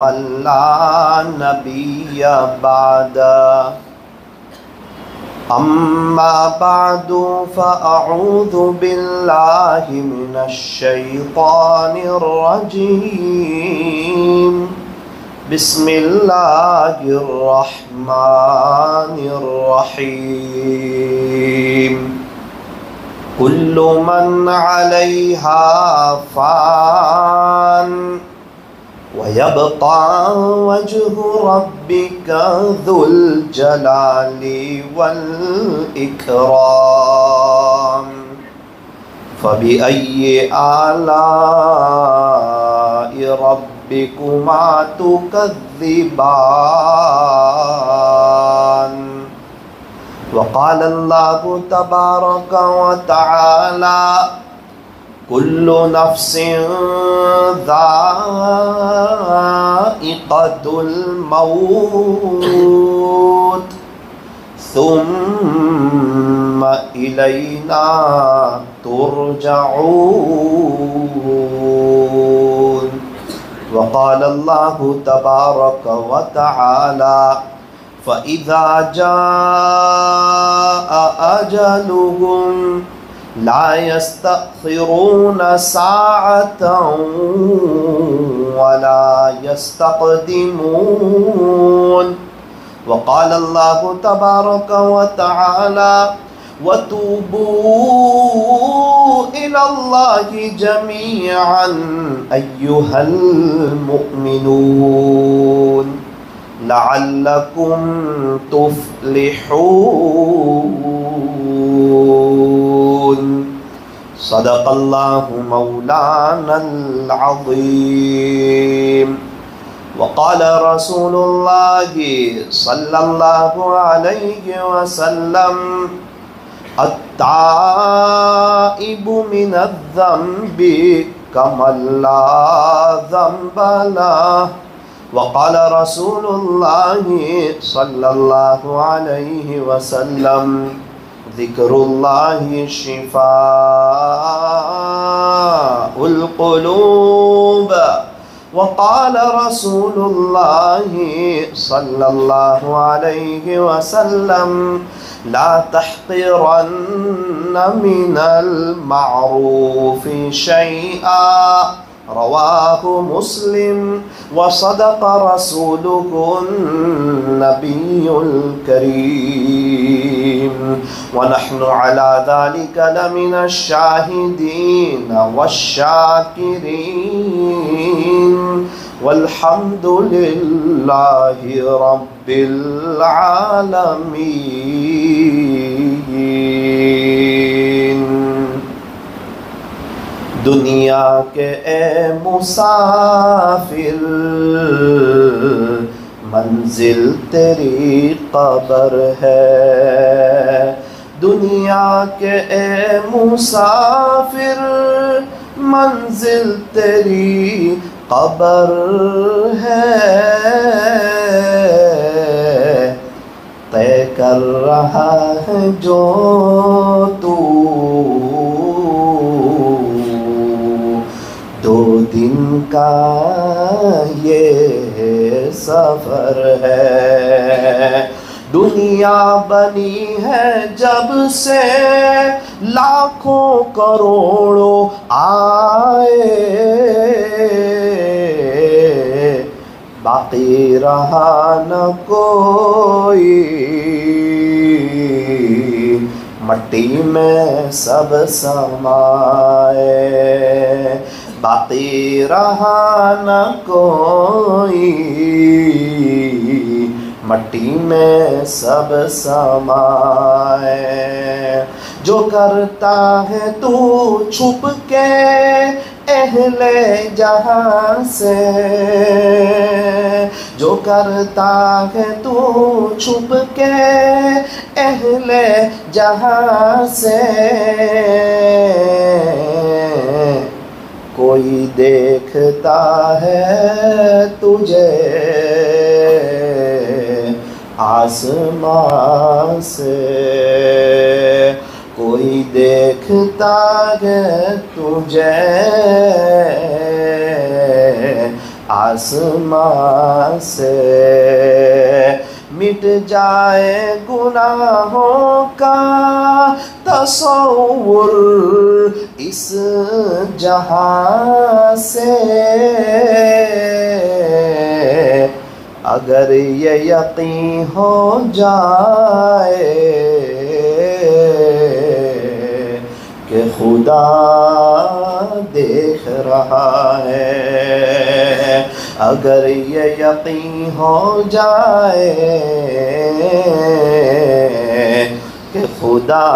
لا نبي بعد أما بعد فأعوذ بالله من الشيطان الرجيم بسم الله الرحمن الرحيم كل من عليها فان ويبقى وجه ربك ذو الجلال والإكرام فبأي آلاء ربكما تكذبان وقال الله تبارك وتعالى كل نفس ذائقة الموت ثم إلينا ترجعون وقال الله تبارك وتعالى فإذا جاء أجلهم لا يستأخرون ساعة ولا يستقدمون وقال الله تبارك وتعالى وتوبوا إلى الله جميعا أيها المؤمنون لعلكم تفلحون صدق الله مولانا العظيم وقال رسول الله صلى الله عليه وسلم التائب من الذنب كمن لا ذنب له وقال رسول الله صلى الله عليه وسلم ذكر الله شفاء القلوب وقال رسول الله صلى الله عليه وسلم لا تحقرن من المعروف شيئا رواه مسلم وصدق رسوله النبي الكريم ونحن على ذلك لمن الشاهدين والشاكرين والحمد لله رب العالمين دنیا کے اے مسافر منزل تیری قبر ہے دنیا کے اے مسافر منزل تیری قبر ہے طے کر رہا ہے جو تو دو دن کا یہ سفر ہے دنیا بنی ہے جب سے لاکھوں کروڑوں آئے باقی رہا نہ کوئی مٹی میں سب سمائے باقی رہا نہ کوئی مٹی میں سب سمائے جو کرتا ہے تو چھپ کے اہل جہاں سے جو کرتا ہے تو چھپ کے اہل جہاں سے کوئی دیکھتا ہے تجھے آسمان سے کوئی دیکھتا ہے تجھے آسمان سے، مٹ جائے گناہوں کا تصور اس جہاں سے، اگر یہ یقین ہو جائے کہ خدا دیکھ رہا ہے، اگر یہ یقین ہو جائے کہ خدا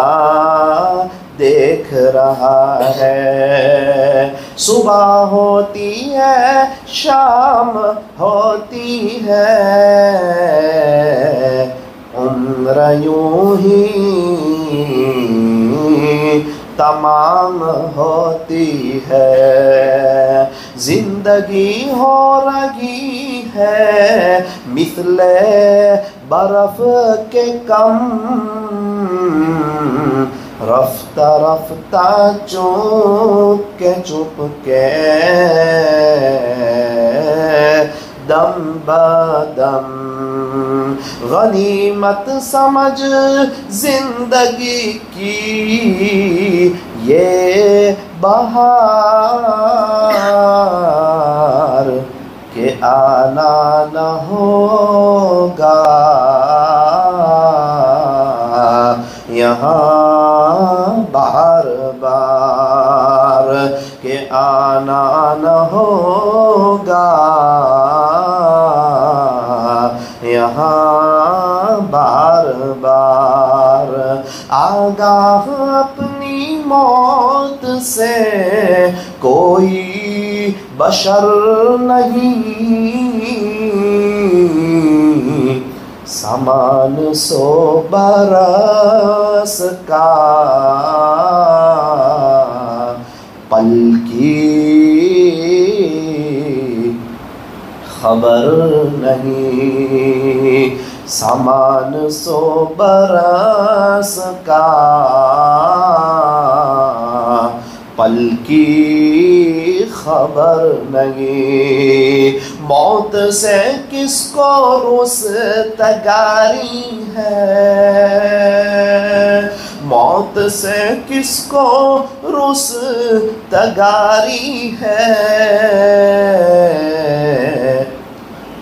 دیکھ رہا ہے، صبح ہوتی ہے شام ہوتی ہے، عمر یوں ہی تمام ہوتی ہے، زندگی ہو رہی ہے مثل برف کے کم، رفتہ رفتہ چپ کے دم بدم، غنیمت سمجھ زندگی کی یہ بہار کہ آنا نہ ہوگا یہاں بار بار، کہ آنا نہ ہوگا یہاں بار بار، آگاہ اپنی موت سے کوئی بشر نہیں، سامان 100 برس کا پل کی خبر نہیں، سامان 100 برس کا پل کی خبر نہیں، موت سے کس کو رستگاری ہے، موت سے کس کو رستگاری ہے،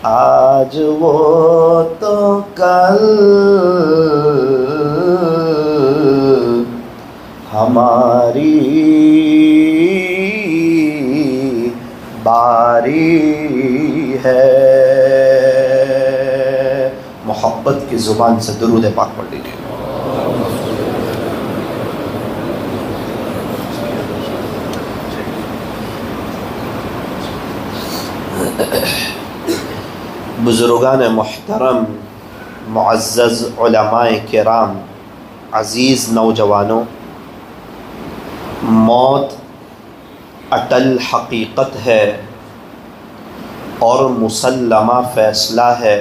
آج وہ تو کل ہماری باری ہے۔ محبت کی زبان سے درود پاک پڑھ لیجیے۔ بزرگان محترم، معزز علماء کرام، عزیز نوجوانوں، موت اٹل حقیقت ہے اور مسلمہ فیصلہ ہے،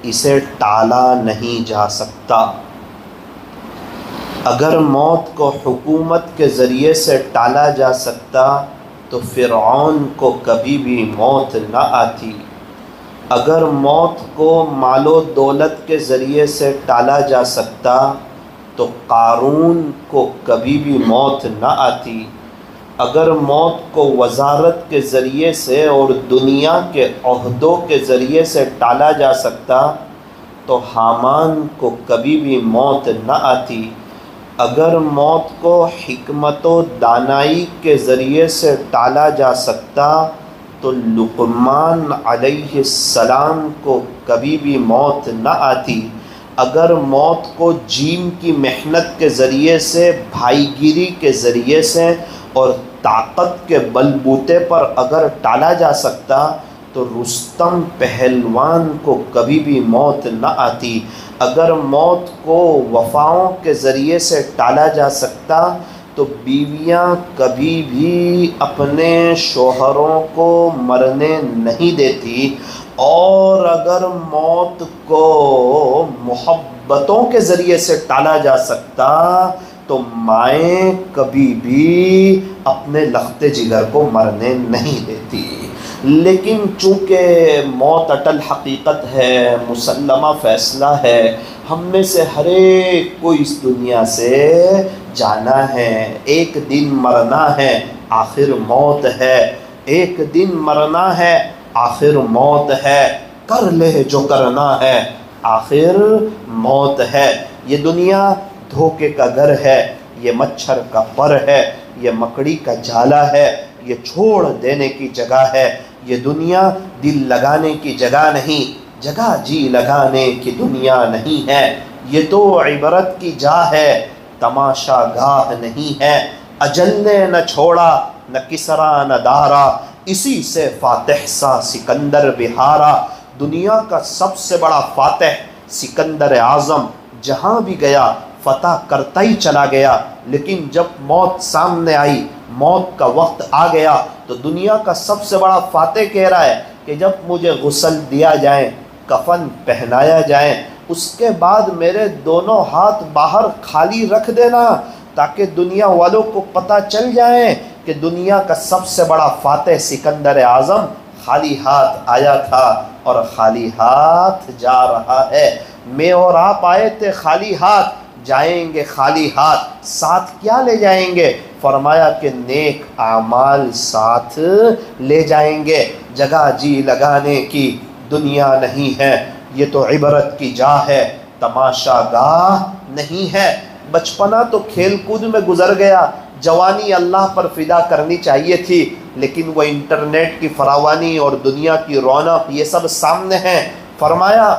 اسے ٹالا نہیں جا سکتا۔ اگر موت کو حکومت کے ذریعے سے ٹالا جا سکتا تو فرعون کو کبھی بھی موت نہ آتی، اگر موت کو مال و دولت کے ذریعے سے ٹالا جا سکتا تو قارون کو کبھی بھی موت نہ آتی، اگر موت کو وزارت کے ذریعے سے اور دنیا کے عہدوں کے ذریعے سے ٹالا جا سکتا تو حامان کو کبھی بھی موت نہ آتی، اگر موت کو حکمت و دانائی کے ذریعے سے ٹالا جا سکتا تو لقمان علیہ السلام کو کبھی بھی موت نہ آتی، اگر موت کو جیم کی محنت کے ذریعے سے، بھائی گیری کے ذریعے سے اور طاقت کے بل بوتے پر اگر ٹالا جا سکتا تو رستم پہلوان کو کبھی بھی موت نہ آتی، اگر موت کو وفاؤں کے ذریعے سے ٹالا جا سکتا تو بیویاں کبھی بھی اپنے شوہروں کو مرنے نہیں دیتی، اور اگر موت کو محبتوں کے ذریعے سے ٹالا جا سکتا تو مائیں کبھی بھی اپنے لخت جگر کو مرنے نہیں دیتی۔ لیکن چونکہ موت اٹل حقیقت ہے، مسلمہ فیصلہ ہے، ہم میں سے ہر ایک کو اس دنیا سے جانا ہے، ایک دن مرنا ہے، آخر موت ہے، ایک دن مرنا ہے، آخر موت ہے، کر لے جو کرنا ہے، آخر موت ہے۔ یہ دنیا دھوکے کا گھر ہے، یہ مچھر کا پر ہے، یہ مکڑی کا جالا ہے، یہ چھوڑ دینے کی جگہ ہے۔ یہ دنیا دل لگانے کی جگہ نہیں، جگہ جی لگانے کی دنیا نہیں ہے۔ یہ تو عبرت کی جا ہے، تماشا گاہ نہیں ہے۔ اجل نے نہ چھوڑا، نہ کسرا نہ دارا، اسی سے فاتح سا سکندر بہارا۔ دنیا کا سب سے بڑا فاتح سکندر اعظم جہاں بھی گیا فتح کرتا ہی چلا گیا، لیکن جب موت سامنے آئی، موت کا وقت آ گیا، تو دنیا کا سب سے بڑا فاتح کہہ رہا ہے کہ جب مجھے غسل دیا جائے، کفن پہنایا جائے، اس کے بعد میرے دونوں ہاتھ باہر خالی رکھ دینا، تاکہ دنیا والوں کو پتہ چل جائے کہ دنیا کا سب سے بڑا فاتح سکندر اعظم خالی ہاتھ آیا تھا اور خالی ہاتھ جا رہا ہے۔ میں اور آپ آئے تھے خالی ہاتھ، جائیں گے خالی ہاتھ، ساتھ کیا لے جائیں گے؟ فرمایا کہ نیک اعمال ساتھ لے جائیں گے۔ جگہ جی لگانے کی دنیا نہیں ہے، یہ تو عبرت کی جا ہے، تماشا گاہ نہیں ہے۔ بچپنا تو کھیل کود میں گزر گیا، جوانی اللہ پر فدا کرنی چاہیے تھی، لیکن وہ انٹرنیٹ کی فراوانی اور دنیا کی رونق یہ سب سامنے ہیں۔ فرمایا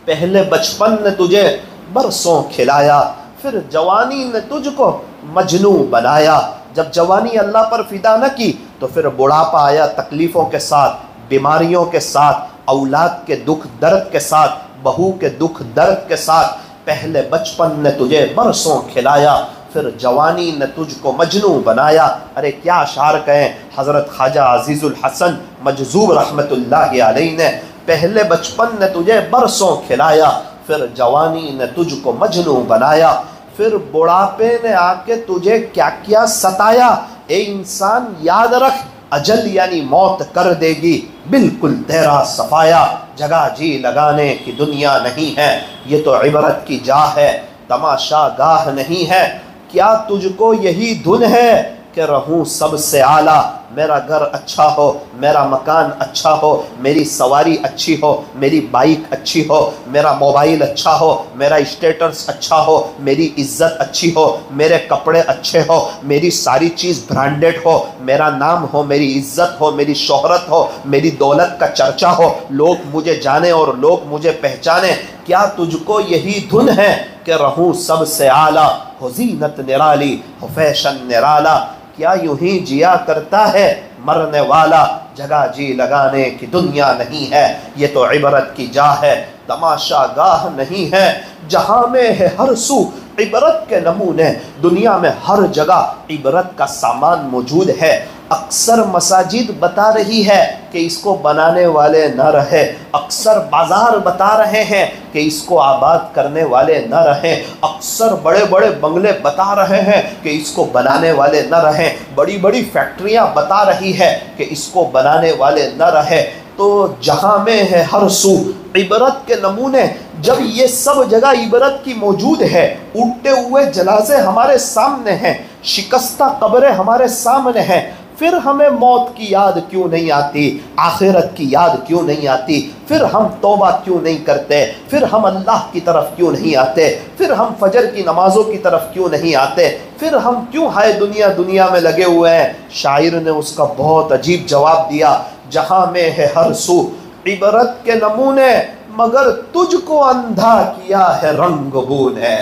پہلے بچپن نے تجھے برسوں کھلایا، پھر جوانی نے تجھ کو مجنوں بنایا۔ جب جوانی اللہ پر فدا نہ کی تو پھر بڑھاپا آیا تکلیفوں کے ساتھ، بیماریوں کے ساتھ، اولاد کے دکھ درد کے ساتھ، بہو کے دکھ درد کے ساتھ۔ پہلے بچپن نے تجھے برسوں کھلایا، پھر جوانی نے تجھ کو مجنوں بنایا۔ ارے کیا اشعار کہیں حضرت خواجہ عزیز الحسن مجذوب رحمت اللہ علیہ نے، پہلے بچپن نے تجھے برسوں کھلایا، پھر جوانی نے تجھ کو مجنوں بنایا، پھر بڑھاپے نے آ کے تجھے کیا کیا ستایا۔ اے انسان یاد رکھ، اجل یعنی موت کر دے گی بالکل تیرا صفایا۔ جگہ جی لگانے کی دنیا نہیں ہے، یہ تو عبرت کی جا ہے، تماشا گاہ نہیں ہے۔ کیا تجھ کو یہی دھن ہے کہ رہوں سب سے اعلیٰ، میرا گھر اچھا ہو، میرا مکان اچھا ہو، میری سواری اچھی ہو، میری بائک اچھی ہو، میرا موبائل اچھا ہو، میرا اسٹیٹس اچھا ہو، میری عزت اچھی ہو، میرے کپڑے اچھے ہو، میری ساری چیز برانڈڈ ہو، میرا نام ہو، میری عزت ہو، میری شہرت ہو، میری دولت کا چرچا ہو، لوگ مجھے جانیں اور لوگ مجھے پہچانیں۔ کیا تجھ کو یہی دھن ہے کہ رہوں سب سے اعلیٰ، ہو زینت نرالی، ہو فیشن نرالا؟ کیا یوں ہی جیا کرتا ہے مرنے والا؟ جگہ جی لگانے کی دنیا نہیں ہے، یہ تو عبرت کی جا ہے، تماشا گاہ نہیں ہے۔ جہاں میں ہے ہر سو عبرت کے نمونے، دنیا میں ہر جگہ عبرت کا سامان موجود ہے۔ اکثر مساجد بتا رہی ہے کہ اس کو بنانے والے نہ رہے، اکثر بازار بتا رہے ہیں کہ اس کو آباد کرنے والے نہ رہیں، اکثر بڑے بڑے بنگلے بتا رہے ہیں کہ اس کو بنانے والے نہ رہیں، بڑی بڑی فیکٹریاں بتا رہی ہے کہ اس کو بنانے والے نہ رہیں۔ تو جہاں میں ہے ہر سو عبرت کے نمونے، جب یہ سب جگہ عبرت کی موجود ہے، اٹھتے ہوئے جنازے ہمارے سامنے ہیں، شکستہ قبریں ہمارے سامنے ہیں، پھر ہمیں موت کی یاد کیوں نہیں آتی؟ آخرت کی یاد کیوں نہیں آتی؟ پھر ہم توبہ کیوں نہیں کرتے؟ پھر ہم اللہ کی طرف کیوں نہیں آتے؟ پھر ہم فجر کی نمازوں کی طرف کیوں نہیں آتے؟ پھر ہم کیوں ہائے دنیا دنیا میں لگے ہوئے ہیں؟ شاعر نے اس کا بہت عجیب جواب دیا، جہاں میں ہے ہر سو عبرت کے نمونے، مگر تجھ کو اندھا کیا ہے رنگ بو نے۔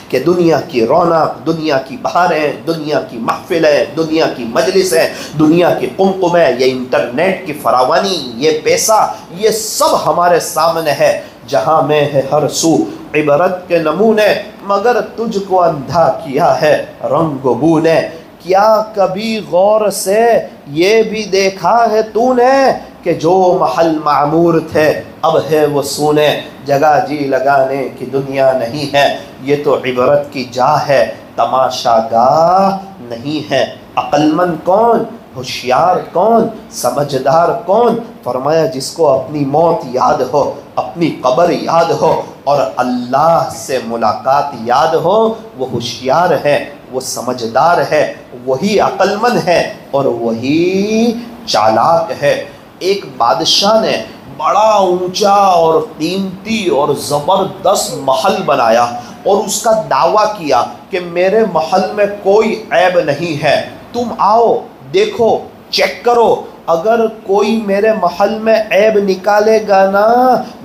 کہ دنیا کی رونق، دنیا کی بہاریں، دنیا کی محفلیں، دنیا کی مجلسیں، دنیا کی قمقمیں، یہ انٹرنیٹ کی فراوانی، یہ پیسہ، یہ سب ہمارے سامنے ہے۔ جہاں میں ہے ہر سو عبرت کے نمونے، مگر تجھ کو اندھا کیا ہے رنگ بو نے۔ کیا کبھی غور سے یہ بھی دیکھا ہے تو نے کہ جو محل معمور تھے اب ہے وہ سونے؟ جگہ جی لگانے کی دنیا نہیں ہے، یہ تو عبرت کی جا ہے، تماشا گاہ نہیں ہے۔ عقل مند کون ہوشیار کون؟ سمجھدار کون؟ فرمایا جس کو اپنی موت یاد ہو، اپنی قبر یاد ہو اور اللہ سے ملاقات یاد ہو، وہ ہوشیار ہے، وہ سمجھدار ہے، وہی عقل مند ہے اور وہی چالاک ہے۔ ایک بادشاہ نے بڑا اونچا اور قیمتی اور زبردست محل بنایا اور اس کا دعویٰ کیا کہ میرے محل میں کوئی عیب نہیں ہے، تم آؤ دیکھو چیک کرو، اگر کوئی میرے محل میں عیب نکالے گا نا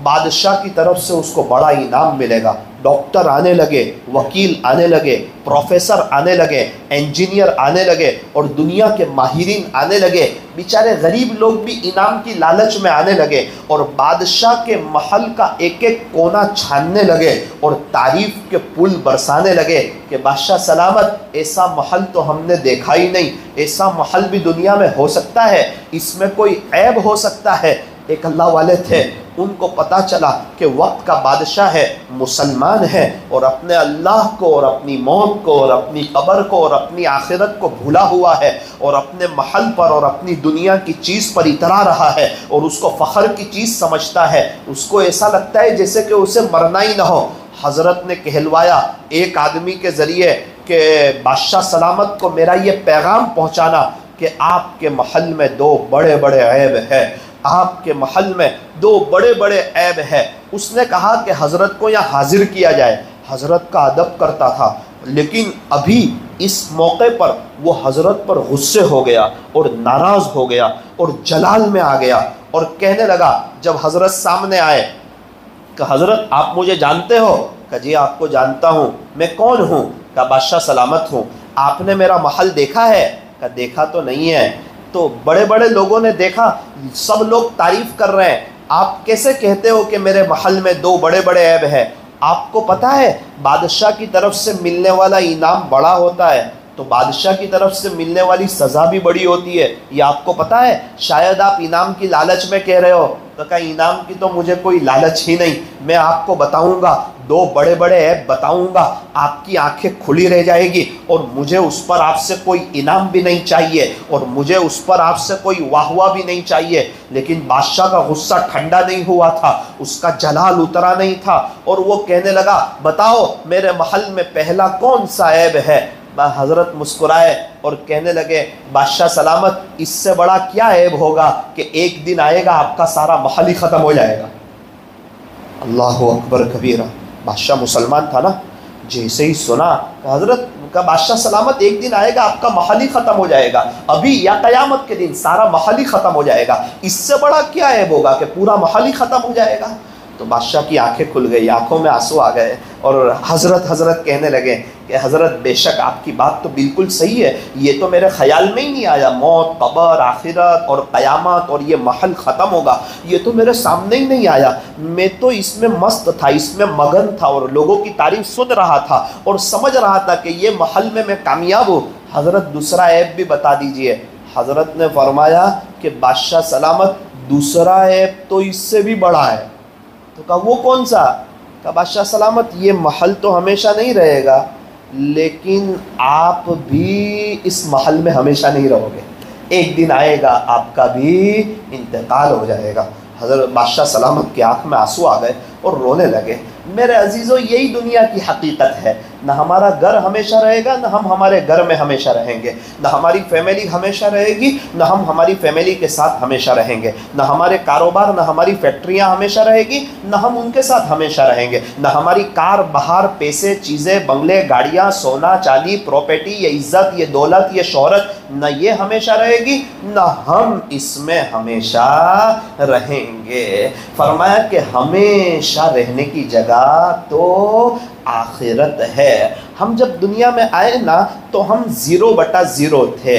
بادشاہ کی طرف سے اس کو بڑا انعام ملے گا۔ ڈاکٹر آنے لگے، وکیل آنے لگے، پروفیسر آنے لگے، انجینئر آنے لگے اور دنیا کے ماہرین آنے لگے، بیچارے غریب لوگ بھی انعام کی لالچ میں آنے لگے اور بادشاہ کے محل کا ایک ایک کونا چھاننے لگے اور تعریف کے پھول برسانے لگے کہ بادشاہ سلامت، ایسا محل تو ہم نے دیکھا ہی نہیں، ایسا محل بھی دنیا میں ہو سکتا ہے، اس میں کوئی عیب ہو سکتا ہے۔ ایک اللہ والے تھے، ان کو پتا چلا کہ وقت کا بادشاہ ہے، مسلمان ہے اور اپنے اللہ کو اور اپنی موت کو اور اپنی قبر کو اور اپنی آخرت کو بھولا ہوا ہے اور اپنے محل پر اور اپنی دنیا کی چیز پر اترا رہا ہے اور اس کو فخر کی چیز سمجھتا ہے، اس کو ایسا لگتا ہے جیسے کہ اسے مرنا ہی نہ ہو۔ حضرت نے کہلوایا ایک آدمی کے ذریعے کہ بادشاہ سلامت کو میرا یہ پیغام پہنچانا کہ آپ کے محل میں دو بڑے بڑے عیب ہے، آپ کے محل میں دو بڑے بڑے عیب ہے۔ اس نے کہا کہ حضرت کو یہاں حاضر کیا جائے۔ حضرت کا ادب کرتا تھا، لیکن ابھی اس موقع پر وہ حضرت پر غصے ہو گیا اور ناراض ہو گیا اور جلال میں آ گیا اور کہنے لگا جب حضرت سامنے آئے کہ حضرت آپ مجھے جانتے ہو؟ کہ جی آپ کو جانتا ہوں، میں کون ہوں؟ کہ بادشاہ سلامت ہوں۔ آپ نے میرا محل دیکھا ہے؟ کہ دیکھا تو نہیں ہے، تو بڑے بڑے لوگوں نے دیکھا، سب لوگ تعریف کر رہے ہیں، آپ کیسے کہتے ہو کہ میرے محل میں دو بڑے بڑے عیب ہیں؟ آپ کو پتہ ہے بادشاہ کی طرف سے ملنے والا انعام بڑا ہوتا ہے تو بادشاہ کی طرف سے ملنے والی سزا بھی بڑی ہوتی ہے، یہ آپ کو پتہ ہے؟ شاید آپ انعام کی لالچ میں کہہ رہے ہو، تو کہا انعام کی تو مجھے کوئی لالچ ہی نہیں، میں آپ کو بتاؤں گا، دو بڑے بڑے عیب بتاؤں گا، آپ کی آنکھیں کھلی رہ جائے گی اور مجھے اس پر آپ سے کوئی انعام بھی نہیں چاہیے اور مجھے اس پر آپ سے کوئی واہ واہ بھی نہیں چاہیے۔ لیکن بادشاہ کا غصہ ٹھنڈا نہیں ہوا تھا، اس کا جلال اترا نہیں تھا اور وہ کہنے لگا بتاؤ میرے محل میں پہلا کون سا عیب ہے؟ حضرت مسکرائے اور کہنے لگے بادشاہ سلامت، اس سے بڑا کیا عیب ہوگا کہ ایک دن آئے گا آپ کا سارا محل ہی ختم ہو جائے گا۔ اللہ اکبر کبیرہ۔ بادشاہ مسلمان تھا نا، جیسے ہی سنا کہ حضرت کا بادشاہ سلامت ایک دن آئے گا آپ کا محل ہی ختم ہو جائے گا، ابھی یا قیامت کے دن سارا محل ہی ختم ہو جائے گا، اس سے بڑا کیا عیب ہوگا کہ پورا محل ہی ختم ہو جائے گا؟ تو بادشاہ کی آنکھیں کھل گئی، آنکھوں میں آنسو آ گئے اور حضرت کہنے لگے کہ حضرت بے شک آپ کی بات تو بالکل صحیح ہے، یہ تو میرے خیال میں ہی نہیں آیا، موت، قبر، آخرت اور قیامت اور یہ محل ختم ہوگا، یہ تو میرے سامنے ہی نہیں آیا، میں تو اس میں مست تھا، اس میں مگن تھا اور لوگوں کی تعریف سن رہا تھا اور سمجھ رہا تھا کہ یہ محل میں کامیاب ہوں۔ حضرت دوسرا عیب بھی بتا دیجئے۔ حضرت نے فرمایا کہ بادشاہ سلامت دوسرا عیب تو اس سے بھی بڑا ہے۔ تو کہا وہ کون سا؟ کہا بادشاہ سلامت یہ محل تو ہمیشہ نہیں رہے گا، لیکن آپ بھی اس محل میں ہمیشہ نہیں رہو گے، ایک دن آئے گا آپ کا بھی انتقال ہو جائے گا۔ حضرت بادشاہ سلامت کی آنکھ میں آنسو آ گئے اور رونے لگے۔ میرے عزیزوں یہی دنیا کی حقیقت ہے، نہ ہمارا گھر ہمیشہ رہے گا، نہ ہم ہمارے گھر میں ہمیشہ رہیں گے، نہ ہماری فیملی ہمیشہ رہے گی، نہ ہم ہماری فیملی کے ساتھ ہمیشہ رہیں گے، نہ ہمارے کاروبار، نہ ہماری فیکٹریاں ہمیشہ رہے گی، نہ ہم ان کے ساتھ ہمیشہ رہیں گے، نہ ہماری کار بہار، پیسے، چیزیں، بنگلے، گاڑیاں، سونا چاندی، پراپرٹی، یہ عزت، یہ دولت، یہ شہرت، نہ یہ ہمیشہ رہے گی، نہ ہم اس میں ہمیشہ رہیں گے۔ فرمایا کہ ہمیشہ رہنے کی جگہ تو آخرت ہے۔ ہم جب دنیا میں آئے نا تو ہم 0/0 تھے،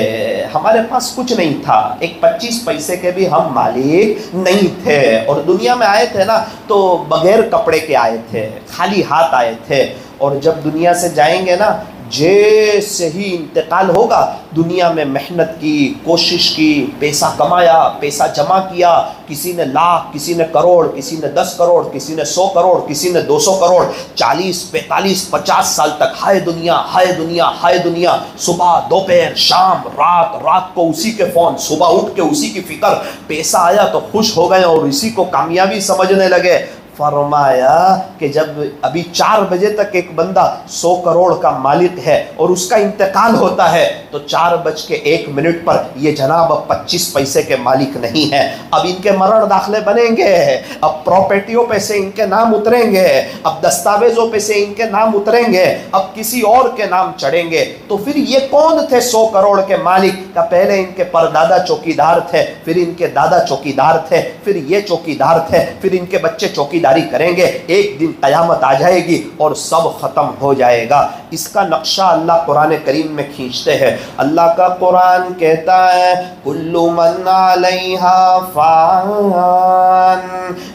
ہمارے پاس کچھ نہیں تھا، ایک 25 پیسے کے بھی ہم مالک نہیں تھے، اور دنیا میں آئے تھے نا تو بغیر کپڑے کے آئے تھے، خالی ہاتھ آئے تھے، اور جب دنیا سے جائیں گے نا جیسے ہی انتقال ہوگا دنیا میں محنت کی، کوشش کی، پیسہ کمایا، پیسہ جمع کیا، کسی نے لاکھ، کسی نے کروڑ، کسی نے 10 کروڑ، کسی نے 100 کروڑ، کسی نے 200 کروڑ، 40 45 50 سال تک ہائے دنیا ہائے دنیا ہائے دنیا، صبح دوپہر شام رات کو اسی کے فون، صبح اٹھ کے اسی کی فکر، پیسہ آیا تو خوش ہو گئے اور اسی کو کامیابی سمجھنے لگے۔ فرمایا کہ جب ابھی 4 بجے تک ایک بندہ 100 کروڑ کا مالک ہے اور اس کا انتقال ہوتا ہے تو 4:01 پر یہ جناب اب 25 پیسے کے مالک نہیں ہے، اب ان کے مرن داخلے بنیں گے، اب پراپرٹیوں پہ سے ان کے نام اتریں گے، اب دستاویزوں پہ سے ان کے نام اتریں گے، اب کسی اور کے نام چڑھیں گے۔ تو پھر یہ کون تھے 100 کروڑ کے مالک؟ کا پہلے ان کے پردادا چوکیدار تھے، پھر ان کے دادا چوکیدار تھے، پھر یہ چوکیدار تھے، پھر ان کے بچے چوکیداری کریں گے، ایک دن قیامت آ جائے گی اور سب ختم ہو جائے گا۔ اس کا نقشہ اللہ قرآن کریم میں کھینچتے ہیں۔ اللہ کا قرآن کہتا ہے کل من علیہا فان،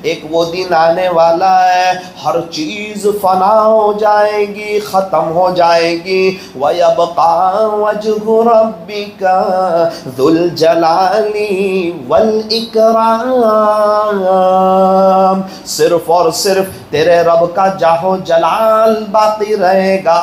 ایک وہ دن آنے والا ہے ہر چیز فنا ہو جائے گی، ختم ہو جائے گی۔ وَيَبْقَى وَجْهُ رَبِّكَ ذُو الْجَلَالِ وَالْإِكْرَامِ، صرف اور صرف تیرے رب کا جاہو جلال باقی رہے گا۔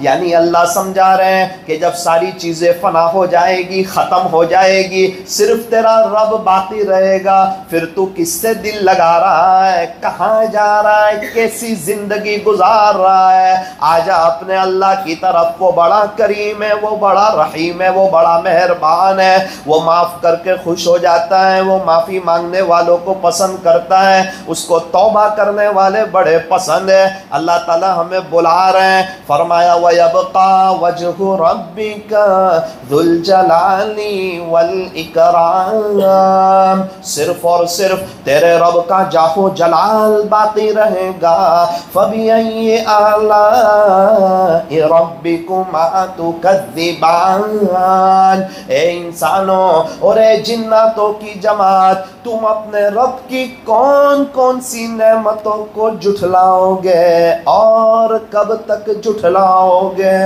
یعنی اللہ سمجھا رہے ہیں کہ جب ساری چیزیں فنا ہو جائے گی، ختم ہو جائے گی، صرف تیرا رب باقی رہے گا، پھر تو کس سے دل لگا رہا ہے، کہاں جا رہا ہے، کیسی زندگی گزار رہا ہے؟ آجا اپنے اللہ کی طرف، وہ بڑا کریم ہے، وہ بڑا رحیم ہے، وہ بڑا مہربان ہے، وہ معاف کر کے خوش ہو جاتا ہے، وہ معافی مانگنے والوں کو پسند کرتا ہے، اس کو توبہ کرنے والے بڑے پسند ہے۔ اللہ تعالی ہمیں بلا رہے ہیں، فرمایا وَيَبْقَى وَجْهُ رَبِّكَ ذُو الْجَلَالِ وَالْإِكْرَامِ، صرف اور صرف تیرے رب کا جاہو جلال باقی رہے گا۔ فَبِأَيِّ آلَاءِ رَبِّكُمَا تُكَذِّبَانِ، اے انسانوں اور اے جناتوں کی جماعت، تم اپنے رب کی کون کون سی نعمتوں کو جھٹلاؤ گے اور کب تک جھٹلاؤ گے؟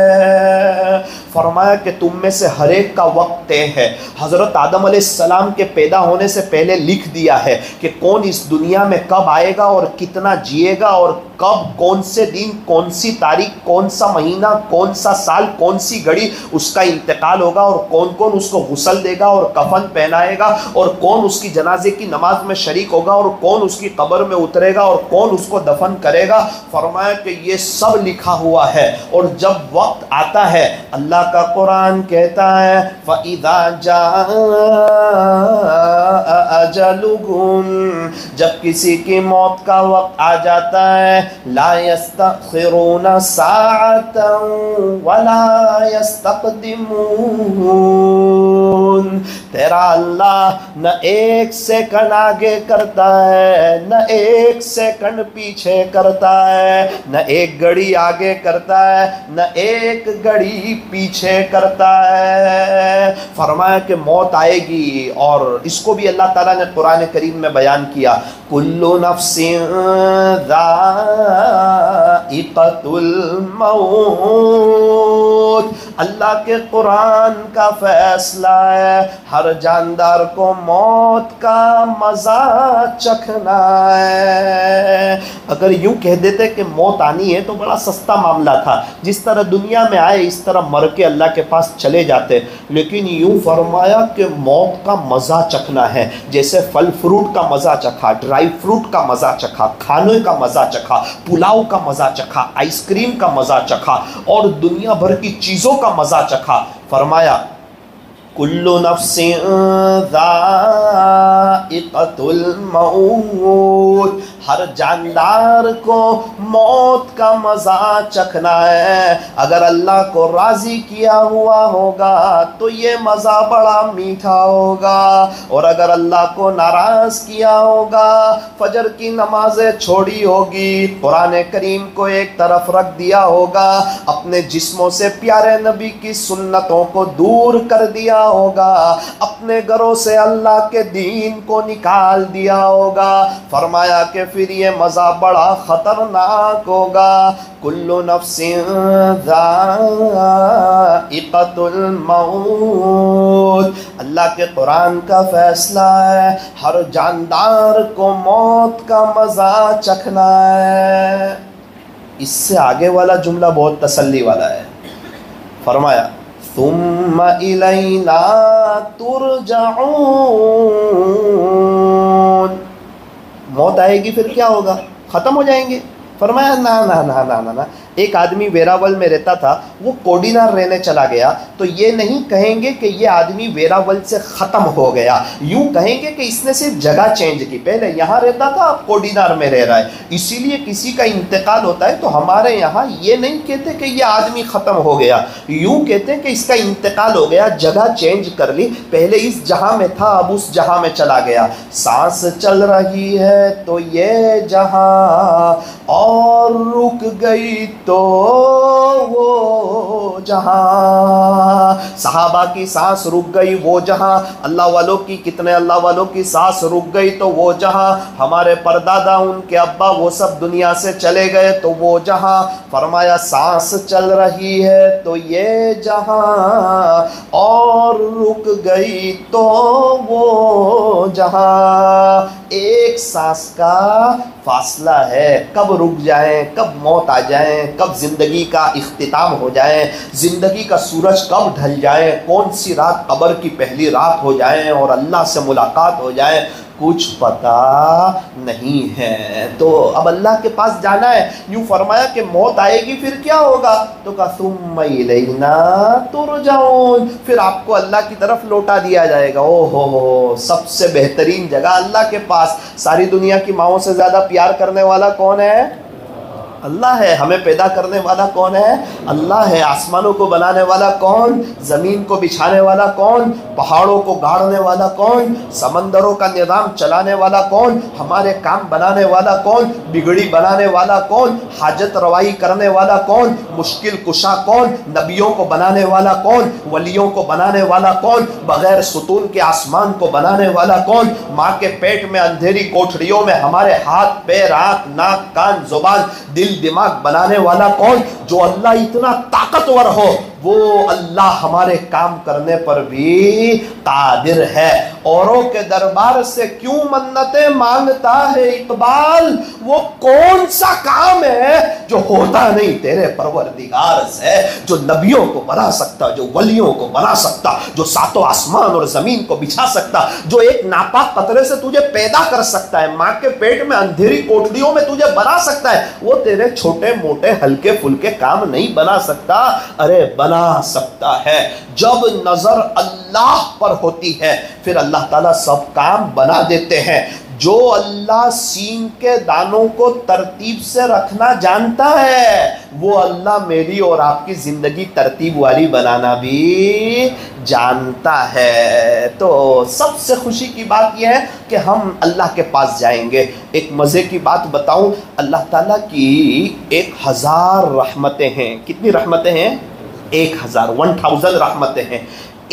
فرمایا کہ تم میں سے ہر ایک کا وقت طے ہے۔ حضرت آدم علیہ السلام کے پیدا ہونے سے پہلے لکھ دیا ہے کہ کون اس دنیا میں کب آئے گا اور کتنا جیے گا، اور کب، کون سے دن، کون سی تاریخ، کون سا مہینہ، کون سا سال، کون سی گھڑی اس کا انتقال ہوگا، اور کون کون اس کو غسل دے گا اور کفن پہنائے گا، اور کون اس کی جنازے کی نماز میں شریک ہوگا، اور کون اس کی قبر میں اترے گا، اور کون اس کو دفن کرے گا۔ فرمایا کہ یہ سب لکھا ہوا ہے، اور جب وقت آتا ہے اللہ کا قرآن کہتا ہے فَإِذَا جَاءَ أَجَلُهُمْ، جب کسی کی موت کا وقت آ جاتا ہے لا يستأخرون ساعة ولا يستقدمون، تیرا اللہ نہ ایک سیکنڈ آگے کرتا ہے نہ ایک سیکنڈ پیچھے کرتا ہے، نہ ایک گھڑی آگے کرتا ہے نہ ایک گھڑی پیچھے کرتا ہے۔ فرمایا کہ موت آئے گی، اور اس کو بھی اللہ تعالیٰ نے قرآن کریم میں بیان کیا کل نفس ذائقۃ الموت، اللہ کے قرآن کا فیصلہ ہے ہر جاندار کو موت کا مزہ چکھنا ہے۔ اگر یوں کہہ دیتے کہ موت آنی ہے تو بڑا سستا معاملہ تھا، جس طرح دنیا میں آئے اس طرح مر کے اللہ کے پاس چلے جاتے، لیکن یوں فرمایا کہ موت کا مزہ چکھنا ہے، جیسے پھل فروٹ کا مزہ چکھا، ڈرائی فروٹ کا مزہ چکھا، کھانے کا مزہ چکھا، پلاؤ کا مزہ چکھا، آئس کریم کا مزہ چکھا، اور دنیا بھر کی چیزوں کا مزہ چکھا۔ فرمایا کل نفس ذائقۃ الموت، ہر جاندار کو موت کا مزہ چکھنا ہے۔ اگر اللہ کو راضی کیا ہوا ہوگا تو یہ مزہ بڑا میٹھا ہوگا، اور اگر اللہ کو ناراض کیا ہوگا، فجر کی نمازیں چھوڑی ہوگی، قرآن کریم کو ایک طرف رکھ دیا ہوگا، اپنے جسموں سے پیارے نبی کی سنتوں کو دور کر دیا ہوگا، اپنے گھروں سے اللہ کے دین کو نکال دیا ہوگا، فرمایا کہ پھر یہ مزہ بڑا خطرناک ہوگا. کل نفس ذائقۃ الموت، اللہ کے قرآن کا فیصلہ ہے ہر جاندار کو موت کا مزہ چکھنا ہے. اس سے آگے والا جملہ بہت تسلی والا ہے. فرمایا ثم الینا ترجعون، موت آئے گی پھر کیا ہوگا؟ ختم ہو جائیں گے؟ فرمایا نا نا نا نا نا نا. ایک آدمی ویراول میں رہتا تھا، وہ کوڈینار رہنے چلا گیا تو یہ نہیں کہیں گے کہ یہ آدمی ویراول سے ختم ہو گیا، یوں کہیں گے کہ اس نے صرف جگہ چینج کی، پہلے یہاں رہتا تھا اب کوڈینار میں رہ رہا ہے. اسی لیے کسی کا انتقال ہوتا ہے تو ہمارے یہاں یہ نہیں کہتے کہ یہ آدمی ختم ہو گیا، یوں کہتے ہیں کہ اس کا انتقال ہو گیا، جگہ چینج کر لی، پہلے اس جہاں میں تھا اب اس جہاں میں چلا گیا. سانس چل رہی ہے تو یہ جہاں اور رک گئی تو وہ جہاں. صحابہ کی سانس رک گئی وہ جہاں، اللہ والوں کی، کتنے اللہ والوں کی سانس رک گئی تو وہ جہاں. ہمارے پردادا، ان کے ابا، وہ سب دنیا سے چلے گئے تو وہ جہاں. فرمایا سانس چل رہی ہے تو یہ جہاں اور رک گئی تو وہ جہاں. ایک سانس کا فاصلہ ہے، کب رک جائیں، کب موت آ جائیں، کب زندگی کا اختتام ہو جائے، زندگی کا سورج کب ڈھل جائے، کون سی رات قبر کی پہلی رات ہو جائے اور اللہ سے ملاقات ہو جائے، کچھ پتہ نہیں ہے. تو اب اللہ کے پاس جانا ہے. یوں فرمایا کہ موت آئے گی پھر کیا ہوگا؟ تو کہا ثم الینا ترجعون، پھر آپ کو اللہ کی طرف لوٹا دیا جائے گا. او ہو، سب سے بہترین جگہ اللہ کے پاس. ساری دنیا کی ماؤں سے زیادہ پیار کرنے والا کون ہے؟ اللہ ہے. ہمیں پیدا کرنے والا کون ہے؟ اللہ ہے. آسمانوں کو بنانے والا کون؟ زمین کو بچھانے والا کون؟ پہاڑوں کو گاڑنے والا کون؟ سمندروں کا نظام چلانے والا کون؟ ہمارے کام بنانے والا کون؟ بگڑی بنانے والا کون؟ حاجت روائی کرنے والا کون؟ مشکل کشا کون؟ نبیوں کو بنانے والا کون؟ ولیوں کو بنانے والا کون؟ بغیر ستون کے آسمان کو بنانے والا کون؟ ماں کے پیٹ میں اندھیری کوٹھڑیوں میں ہمارے ہاتھ، پیر، آنکھ، ناک، کان، زبان، دل، دماغ بنانے والا کون؟ جو اللہ اتنا طاقتور ہو وہ اللہ ہمارے کام کرنے پر بھی قادر ہے. اوروں کے دربار سے کیوں منتیں مانگتا ہے اقبال؟ وہ کون سا کام ہے جو ہوتا نہیں تیرے پروردگار سے، جو نبیوں کو بنا سکتا، جو ولیوں کو بنا سکتا، جو ساتوں آسمان اور زمین کو بچھا سکتا، جو ایک ناپاک قطرے سے تجھے پیدا کر سکتا ہے، ماں کے پیٹ میں اندھیری کوٹڑیوں میں تجھے بنا سکتا ہے، وہ تیرے چھوٹے موٹے ہلکے پھلکے کام نہیں بنا سکتا؟ ارے بنا سکتا ہے. جب نظر اللہ پر ہوتی ہے پھر اللہ تعالیٰ سب کام بنا دیتے ہیں. جو اللہ سینگ کے دانوں کو ترتیب سے رکھنا جانتا ہے وہ اللہ میری اور آپ کی زندگی ترتیب والی بنانا بھی جانتا ہے. تو سب سے خوشی کی بات یہ ہے کہ ہم اللہ کے پاس جائیں گے. ایک مزے کی بات بتاؤں، اللہ تعالیٰ کی 1000 رحمتیں ہیں. کتنی رحمتیں ہیں؟ 1000 رحمتیں ہیں.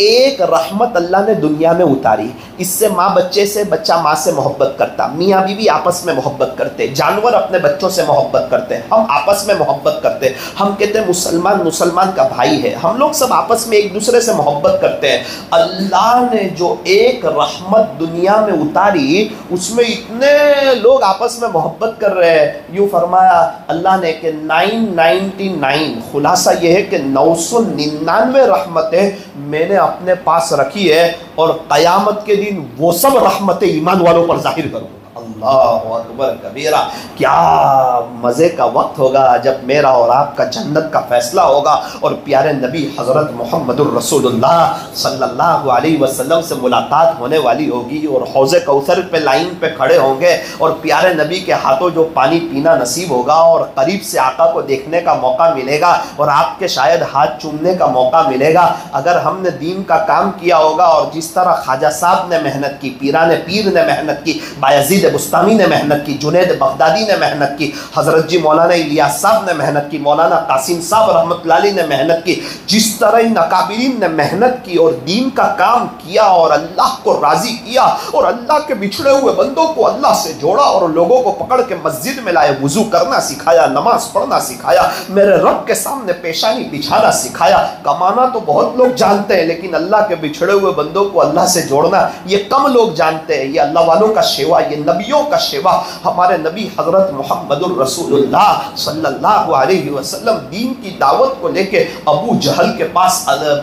ایک رحمت اللہ نے دنیا میں اتاری. اس سے ماں بچے سے، بچہ ماں سے محبت کرتا، میاں بیوی آپس میں محبت کرتے، جانور اپنے بچوں سے محبت کرتے، ہم آپس میں محبت کرتے. ہم کہتے ہیں مسلمان مسلمان کا بھائی ہے، ہم لوگ سب آپس میں ایک دوسرے سے محبت کرتے ہیں. اللہ نے جو ایک رحمت دنیا میں اتاری اس میں اتنے لوگ آپس میں محبت کر رہے ہیں. یوں فرمایا اللہ نے کہ 999، خلاصہ یہ ہے کہ 999 رحمتیں میں نے اپنے پاس رکھی ہے اور قیامت کے دن وہ سب رحمتیں ایمان والوں پر ظاہر کروں. اللہ اکبر کبیرہ. کیا مزے کا وقت ہوگا جب میرا اور آپ کا جنت کا فیصلہ ہوگا اور پیارے نبی حضرت محمد الرسول اللہ صلی اللہ علیہ وسلم سے ملاقات ہونے والی ہوگی اور حوض کوثر پہ لائن پہ کھڑے ہوں گے اور پیارے نبی کے ہاتھوں جو پانی پینا نصیب ہوگا اور قریب سے آقا کو دیکھنے کا موقع ملے گا اور آپ کے شاید ہاتھ چومنے کا موقع ملے گا. اگر ہم نے دین کا کام کیا ہوگا اور جس طرح خواجہ صاحب نے محنت کی، پیران پیر نے محنت کی، بایزید فرید بستامی نے محنت کی، جنید بغدادی نے محنت کی، حضرت جی مولانا الیاس صاحب نے محنت کی، مولانا قاسم صاحب رحمۃ اللہ علیہ نے محنت کی، جس طرح ان اکابرین نے محنت کی اور دین کا کام کیا اور اللہ کو راضی کیا اور اللہ کے بچھڑے ہوئے بندوں کو اللہ سے جوڑا اور لوگوں کو پکڑ کے مسجد میں لائے، وضو کرنا سکھایا، نماز پڑھنا سکھایا، میرے رب کے سامنے پیشانی بچھانا سکھایا۔ کمانا تو بہت لوگ جانتے ہیں، لیکن اللہ کے بچھڑے ہوئے بندوں کو اللہ سے جوڑنا یہ کم لوگ جانتے ہیں۔ یہ اللہ والوں کا شیوا، یہ نبیوں کا شیوا۔ ہمارے نبی حضرت محمد الرسول اللہ صلی اللہ علیہ وسلم دین کی دعوت کو لے کے ابو جہل کے پاس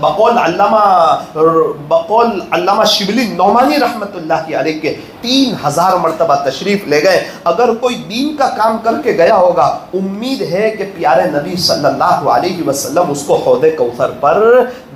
بقول علامہ شبلی نعمانی رحمت اللہ علیہ کے 3000 مرتبہ تشریف لے گئے۔ اگر کوئی دین کا کام کر کے گیا ہوگا، امید ہے کہ پیارے نبی صلی اللہ علیہ وسلم اس کو حوض کوثر پر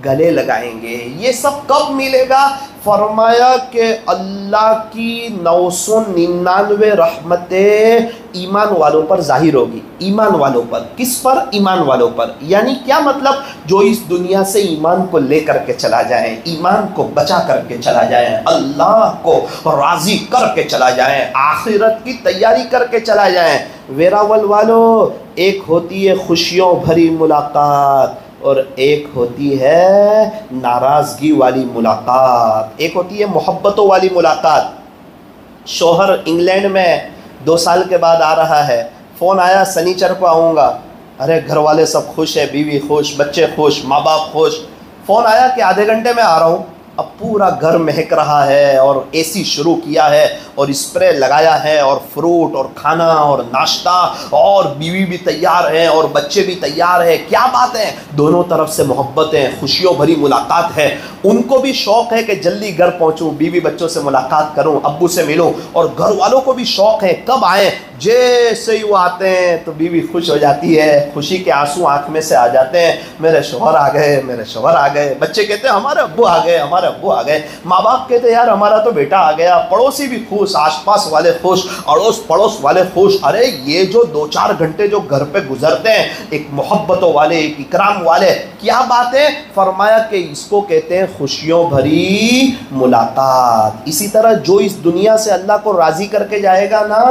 گلے لگائیں گے۔ یہ سب کب ملے گا؟ فرمایا کہ اللہ کی 999 رحمتیں ایمان والوں پر ظاہر ہوگی۔ ایمان والوں پر، کس پر؟ ایمان والوں پر۔ یعنی کیا مطلب؟ جو اس دنیا سے ایمان کو لے کر کے چلا جائیں، ایمان کو بچا کر کے چلا جائیں، اللہ کو راضی کر کے چلا جائیں، آخرت کی تیاری کر کے چلا جائیں۔ ویراول والو، ایک ہوتی ہے خوشیوں بھری ملاقات اور ایک ہوتی ہے ناراضگی والی ملاقات، ایک ہوتی ہے محبتوں والی ملاقات۔ شوہر انگلینڈ میں 2 سال کے بعد آ رہا ہے، فون آیا سنیچر کو آؤں گا، ارے گھر والے سب خوش ہیں، بیوی خوش، بچے خوش، ماں باپ خوش۔ فون آیا کہ آدھے گھنٹے میں آ رہا ہوں۔ اب پورا گھر مہک رہا ہے اور اے سی شروع کیا ہے اور اسپرے لگایا ہے اور فروٹ اور کھانا اور ناشتہ، اور بیوی بھی تیار ہے اور بچے بھی تیار ہیں۔ کیا بات ہے، دونوں طرف سے محبتیں، خوشیوں بھری ملاقات ہے۔ ان کو بھی شوق ہے کہ جلدی گھر پہنچوں، بیوی بچوں سے ملاقات کروں، ابو سے ملوں، اور گھر والوں کو بھی شوق ہے کب آئیں۔ جیسے ہی وہ آتے ہیں تو بیوی خوش ہو جاتی ہے، خوشی کے آنسو آنکھ میں سے آ جاتے ہیں، میرے شوہر آ گئے، میرے شوہر آ گئے۔ بچے کہتے ہیں ہمارے ابو آ گئے، ہمارے ابو آ گئے۔ ماں باپ کہتے ہیں یار ہمارا تو بیٹا آ گیا۔ پڑوسی بھی خوش، آس پاس والے خوش، اڑوس پڑوس والے خوش۔ ارے یہ جو 2-4 گھنٹے جو گھر پہ گزرتے ہیں، ایک محبتوں والے، ایک اکرام والے، کیا بات ہے؟ فرمایا کہ اس کو کہتے ہیں خوشیوں بھری ملاقات۔ اسی طرح جو اس دنیا سے اللہ کو راضی کر کے جائے گا نا،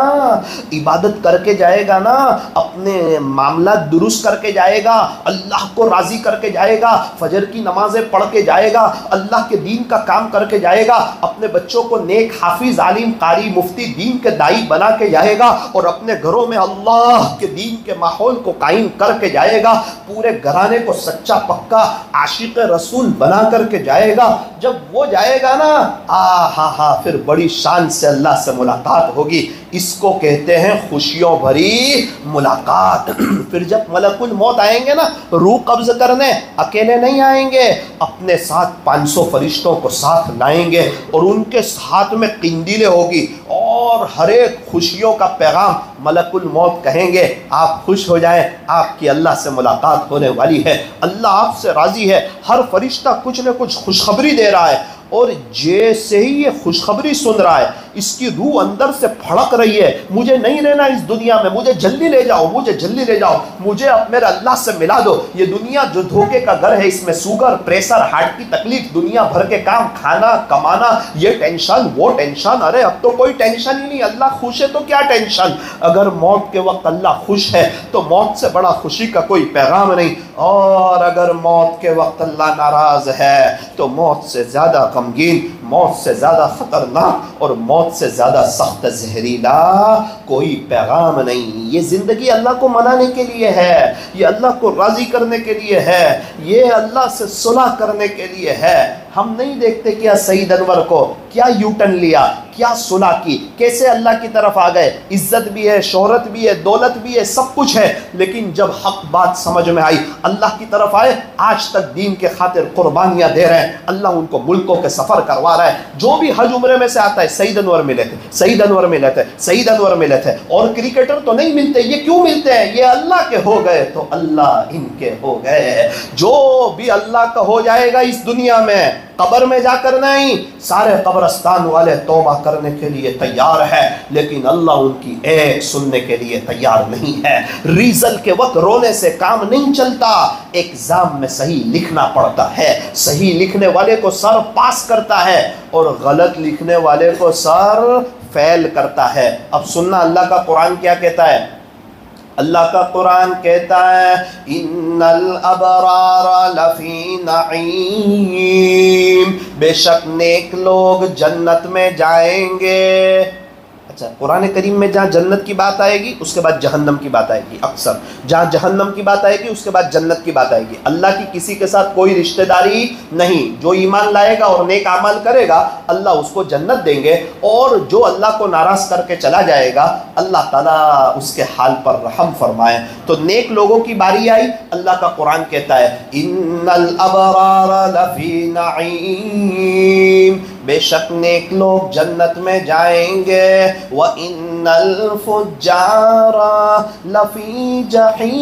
عبادت کر کے جائے گا نا، اپنے معاملات درست کر کے جائے گا، اللہ کو راضی کر کے جائے گا، فجر کی نمازیں پڑھ کے جائے گا، اللہ کے دین کا کام کر کے جائے گا، اپنے بچوں کو نیک حافظ، عالم، قاری، مفتی، دین کے دائی بنا کے جائے گا، اور اپنے گھروں میں اللہ کے دین کے ماحول کو قائم کر کے جائے گا، پورے گھرانے کو سچا پکا عاشق رسول بنا کر کے جائے گا۔ جب وہ جائے گا نا، پھر بڑی شان سے اللہ سے ملاقات ہوگی۔ اس کو کہتے ہیں خوشیوں بھری ملاقات۔ پھر جب ملک الموت آئیں گے نا روح قبض کرنے، اکیلے نہیں آئیں گے، اپنے ساتھ 500 فرشتوں کو ساتھ لائیں گے، اور ان کے ہاتھ میں قندیلیں ہوگی، اور ہر ایک خوشیوں کا پیغام ملک الموت کہیں گے آپ خوش ہو جائیں، آپ کی اللہ سے ملاقات ہونے والی ہے، اللہ آپ سے راضی ہے۔ ہر فرشتہ کچھ نہ کچھ خوشخبری دے رہا ہے، اور جیسے ہی یہ خوشخبری سن رہا ہے، اس کی روح اندر سے پھڑک رہی ہے، مجھے نہیں رہنا اس دنیا میں، مجھے جلدی لے جاؤ، مجھے جلدی لے جاؤ، مجھے اب میرے اللہ سے ملا دو۔ یہ دنیا جو دھوکے کا گھر ہے، اس میں شوگر، پریشر، ہارٹ کی تکلیف، دنیا بھر کے کام، کھانا، کمانا، یہ ٹینشن، وہ ٹینشن، ارے اب تو کوئی ٹینشن ہی نہیں، اللہ خوش ہے تو کیا ٹینشن۔ اگر موت کے وقت اللہ خوش ہے تو موت سے بڑا خوشی کا کوئی پیغام نہیں، اور اگر موت کے وقت اللہ ناراض ہے تو موت سے زیادہ غمگین، موت سے زیادہ خطرناک اور موت سے زیادہ سخت زہریلا کوئی پیغام نہیں۔ یہ زندگی اللہ کو منانے کے لیے ہے، یہ اللہ کو راضی کرنے کے لیے ہے، یہ اللہ سے صلح کرنے کے لیے ہے۔ ہم نہیں دیکھتے کیا سعید انور کو کیا یو ٹرن لیا، کیا صلح کی، کیسے اللہ کی طرف آ گئے، عزت بھی ہے، شہرت بھی ہے، دولت بھی ہے، سب کچھ ہے، لیکن جب حق بات سمجھ میں آئی اللہ کی طرف آئے، آج تک دین کے خاطر قربانیاں دے رہے ہیں، اللہ ان کو ملکوں کے سفر کروا رہا ہے۔ جو بھی حج عمرے میں سے آتا ہے سعید انور ملے تھے، سعید انور ملے تھے، سعید انور ملے تھے، اور کرکٹر تو نہیں ملتے، یہ کیوں ملتے ہیں؟ یہ اللہ کے ہو گئے تو اللہ ان کے ہو گئے۔ جو بھی اللہ کا ہو جائے گا اس دنیا میں، قبر میں جا کر نہیں، سارے قبرستان والے توبہ کرنے کے لیے تیار ہے، لیکن اللہ ان کی ایک سننے کے لیے تیار نہیں ہے۔ ریزل کے وقت رونے سے کام نہیں چلتا، ایگزام میں صحیح لکھنا پڑتا ہے، صحیح لکھنے والے کو سر پاس کرتا ہے، اور غلط لکھنے والے کو سر فعل کرتا ہے۔ اب سننا اللہ کا قرآن کیا کہتا ہے۔ اللہ کا قرآن کہتا ہے ان الابرار لفی نعیم، بے شک نیک لوگ جنت میں جائیں گے۔ اچھا، قرآن کریم میں جہاں جنت کی بات آئے گی اس کے بعد جہنم کی بات آئے گی، اکثر جہاں جہنم کی بات آئے گی اس کے بعد جنت کی بات آئے گی۔ اللہ کی کسی کے ساتھ کوئی رشتہ داری نہیں، جو ایمان لائے گا اور نیک اعمال کرے گا اللہ اس کو جنت دیں گے، اور جو اللہ کو ناراض کر کے چلا جائے گا اللہ تعالیٰ اس کے حال پر رحم فرمائے۔ تو نیک لوگوں کی باری آئی، اللہ کا قرآن کہتا ہے ان الابرار لفی نعیم، بے شک نیک لوگ جنت میں جائیں گے، وَإِنَّ الْفُجَّارَ لَفِي جَحِيمٍ،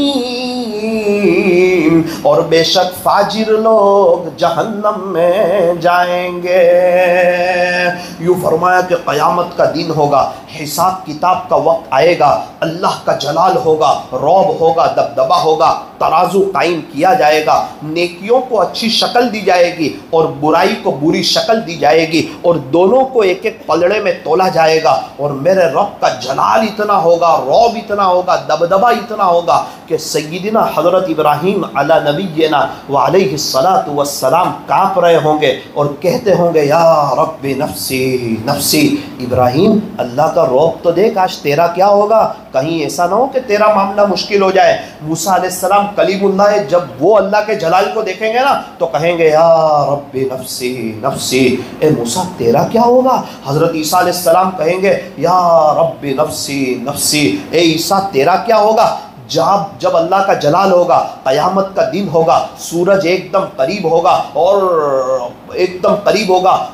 اور بے شک فاجر لوگ جہنم میں جائیں گے۔ یوں فرمایا کہ قیامت کا دن ہوگا، حساب کتاب کا وقت آئے گا، اللہ کا جلال ہوگا، رعب ہوگا، دبدبہ ہوگا، ترازو قائم کیا جائے گا، نیکیوں کو اچھی شکل دی جائے گی اور برائی کو بری شکل دی جائے گی، اور دونوں کو ایک ایک پلڑے میں تولا جائے گا، اور میرے رب کا جلال اتنا ہوگا، رعب اتنا ہوگا، دبدبہ اتنا ہوگا کہ سیدنا حضرت ابراہیم علی نبینا وعلیہ الصلاۃ والسلام کانپ رہے ہوں گے اور کہتے ہوں گے یا رب نفسی نفسی۔ ابراہیم اللہ کا رعب تو دیکھ، آج تیرا کیا ہوگا، کہیں ایسا نہ ہو کہ تیرا معاملہ مشکل ہو جائے۔ موسیٰ علیہ السلام کلیم اللہ ہے، جب وہ اللہ کے جلال کو دیکھیں گے نا تو کہیں گے یا رب نفسی نفسی۔ اے موسیٰ تیرا کیا ہوگا؟ حضرت عیسیٰ علیہ السلام کہیں گے یا رب نفسی نفسی۔ اے عیسیٰ تیرا کیا ہوگا؟ جب اللہ کا جلال ہوگا، قیامت کا دن ہوگا، سورج ایک دم قریب ہوگا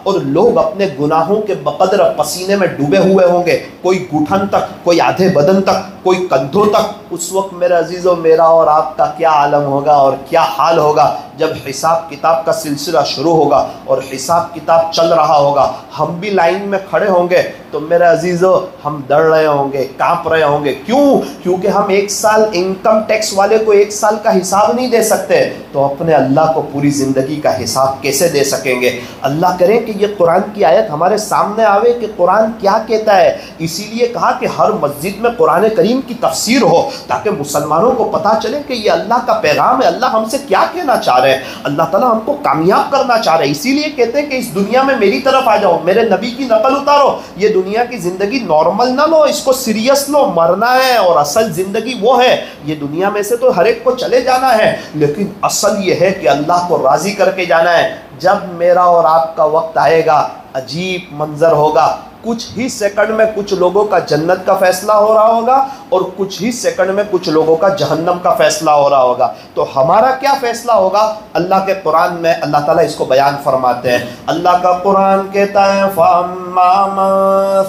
اور لوگ اپنے گناہوں کے بقدر پسینے میں ڈوبے ہوئے ہوں گے، کوئی گھٹن تک، کوئی آدھے بدن تک، کوئی کندھوں تک۔ اس وقت میرے عزیزوں میرا اور آپ کا کیا عالم ہوگا اور کیا حال ہوگا جب حساب کتاب کا سلسلہ شروع ہوگا اور حساب کتاب چل رہا ہوگا، ہم بھی لائن میں کھڑے ہوں گے تو میرے عزیزوں ہم ڈر رہے ہوں گے، کانپ رہے ہوں گے۔ کیونکہ ہم ایک سال انکم ٹیکس والے کو ایک سال کا حساب نہیں دے سکتے، تو اپنے اللہ کو پوری زندگی کا حساب کیسے دے سکیں گے؟ اللہ کرے کہ یہ قرآن کی آیت ہمارے سامنے آوے کہ قرآن کیا کہتا ہے۔ اسی لیے کہا کہ ہر مسجد میں قرآن کریم کی تفسیر ہو تاکہ مسلمانوں کو پتہ چلے کہ یہ اللہ کا پیغام ہے، اللہ ہم سے کیا کہنا چاہ رہے ہیں، اللہ تعالیٰ ہم کو کامیاب کرنا چاہ رہے ہیں۔ اسی لیے کہتے ہیں کہ اس دنیا میں میری طرف آ جاؤ، میرے نبی کی نقل اتارو، یہ دنیا کی زندگی نارمل نہ لو، اس کو سیریس لو، مرنا ہے اور اصل زندگی وہ ہے۔ یہ دنیا میں سے تو ہر ایک کو چلے جانا ہے، لیکن اصل یہ ہے کہ اللہ کو راضی کر کے جانا ہے۔ جب میرا اور آپ کا وقت آئے گا عجیب منظر ہوگا، کچھ ہی سیکنڈ میں کچھ لوگوں کا جنت کا فیصلہ ہو رہا ہوگا اور کچھ ہی سیکنڈ میں کچھ لوگوں کا جہنم کا فیصلہ ہو رہا ہوگا۔ تو ہمارا کیا فیصلہ ہوگا؟ اللہ کے قرآن میں اللہ تعالیٰ اس کو بیان فرماتے ہیں۔ اللہ کا قرآن کہتا ہے فَأَمَّا مَن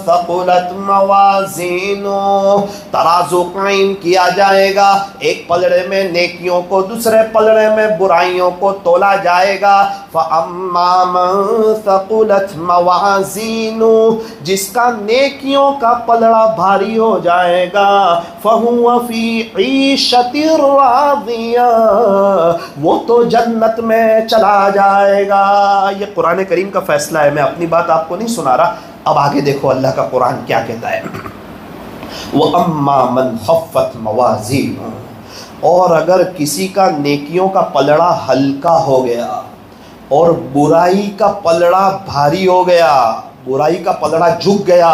ثَقُلَتْ مَوَازِينُهُ، ترازو قائم کیا جائے گا، ایک پلڑے میں نیکیوں کو دوسرے پلڑے میں برائیوں کو تولا جائے گا۔ فَأَمَّا مَن ثَقُلَتْ مَوَازِينُهُ، جس کا نیکیوں کا پلڑا بھاری ہو جائے گا، فَهُوَ فِي عِيشَةٍ رَاضِيَةٍ، وہ تو جنت میں چلا جائے گا۔ یہ قرآن کریم کا فیصلہ ہے، میں اپنی بات آپ کو نہیں سنا رہا۔ اب آگے دیکھو اللہ کا قرآن کیا کہتا ہے۔ وَأَمَّا مَنْ خَفَّتْ مَوَازِينُهُ، اور اگر کسی کا نیکیوں کا پلڑا ہلکا ہو گیا اور برائی کا پلڑا بھاری ہو گیا، برائی کا پلڑا جھک گیا،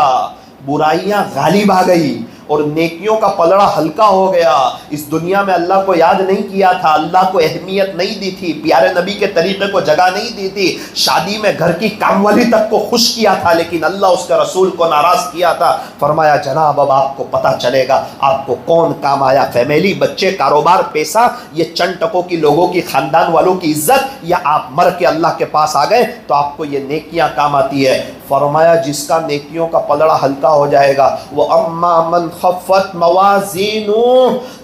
برائیاں غالب آ گئی اور نیکیوں کا پلڑا ہلکا ہو گیا، اس دنیا میں اللہ کو یاد نہیں کیا تھا، اللہ کو اہمیت نہیں دی تھی، پیارے نبی کے طریقے کو جگہ نہیں دی تھی، شادی میں گھر کی کام والی تک کو خوش کیا تھا، لیکن اللہ اس کے رسول کو ناراض کیا تھا۔ فرمایا جناب اب آپ کو پتہ چلے گا آپ کو کون کام آیا، فیملی، بچے، کاروبار، پیسہ، یہ چند ٹکوں کی لوگوں کی خاندان والوں کی عزت، یا آپ مر کے اللہ کے پاس آ گئے تو آپ کو یہ نیکیاں کام آتی ہے۔ فرمایا جس کا نیکیوں کا پلڑا ہلکا ہو جائے گا، وہ اما من خفت موازینہ،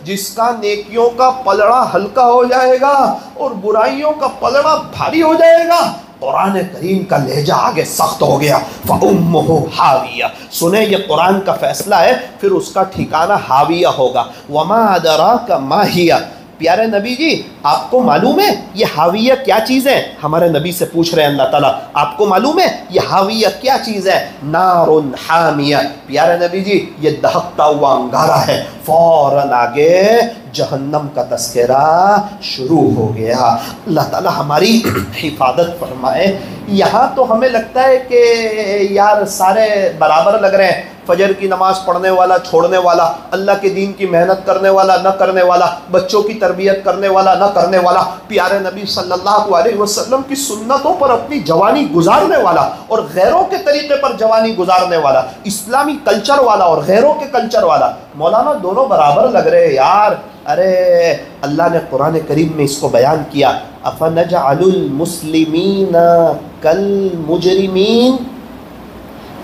جس کا نیکیوں کا پلڑا ہلکا ہو جائے گا اور برائیوں کا پلڑا بھاری ہو جائے گا۔ قرآن کریم کا لہجہ آگے سخت ہو گیا، فَأُمُّهُ حَاوِيَةٌ، سنیں یہ قرآن کا فیصلہ ہے، پھر اس کا ٹھکانہ حاویہ ہوگا۔ وَمَا أَدْرَاكَ مَا هِيَ، پیارے نبی جی آپ کو معلوم ہے یہ حاویہ کیا چیز ہے؟ ہمارے نبی سے پوچھ رہے ہیں اللہ تعالیٰ آپ کو معلوم ہے یہ حاویہ کیا چیز ہے؟ نار حامیہ، پیارے نبی جی یہ دہکتا ہوا انگارہ ہے۔ فوراً آگے جہنم کا تذکرہ شروع ہو گیا۔ اللہ تعالیٰ ہماری حفاظت فرمائے۔ یہاں تو ہمیں لگتا ہے کہ یار سارے برابر لگ رہے ہیں، فجر کی نماز پڑھنے والا چھوڑنے والا، اللہ کے دین کی محنت کرنے والا نہ کرنے والا، بچوں کی تربیت کرنے والا نہ کرنے والا، پیارے نبی صلی اللہ علیہ وسلم کی سنتوں پر اپنی جوانی گزارنے والا اور غیروں کے طریقے پر جوانی گزارنے والا، اسلامی کلچر والا اور غیروں کے کلچر والا، مولانا دونوں برابر لگ رہے ہیں یار۔ ارے اللہ نے قرآن کریم میں اس کو بیان کیا، افنجعل المسلمین کالمجرمین،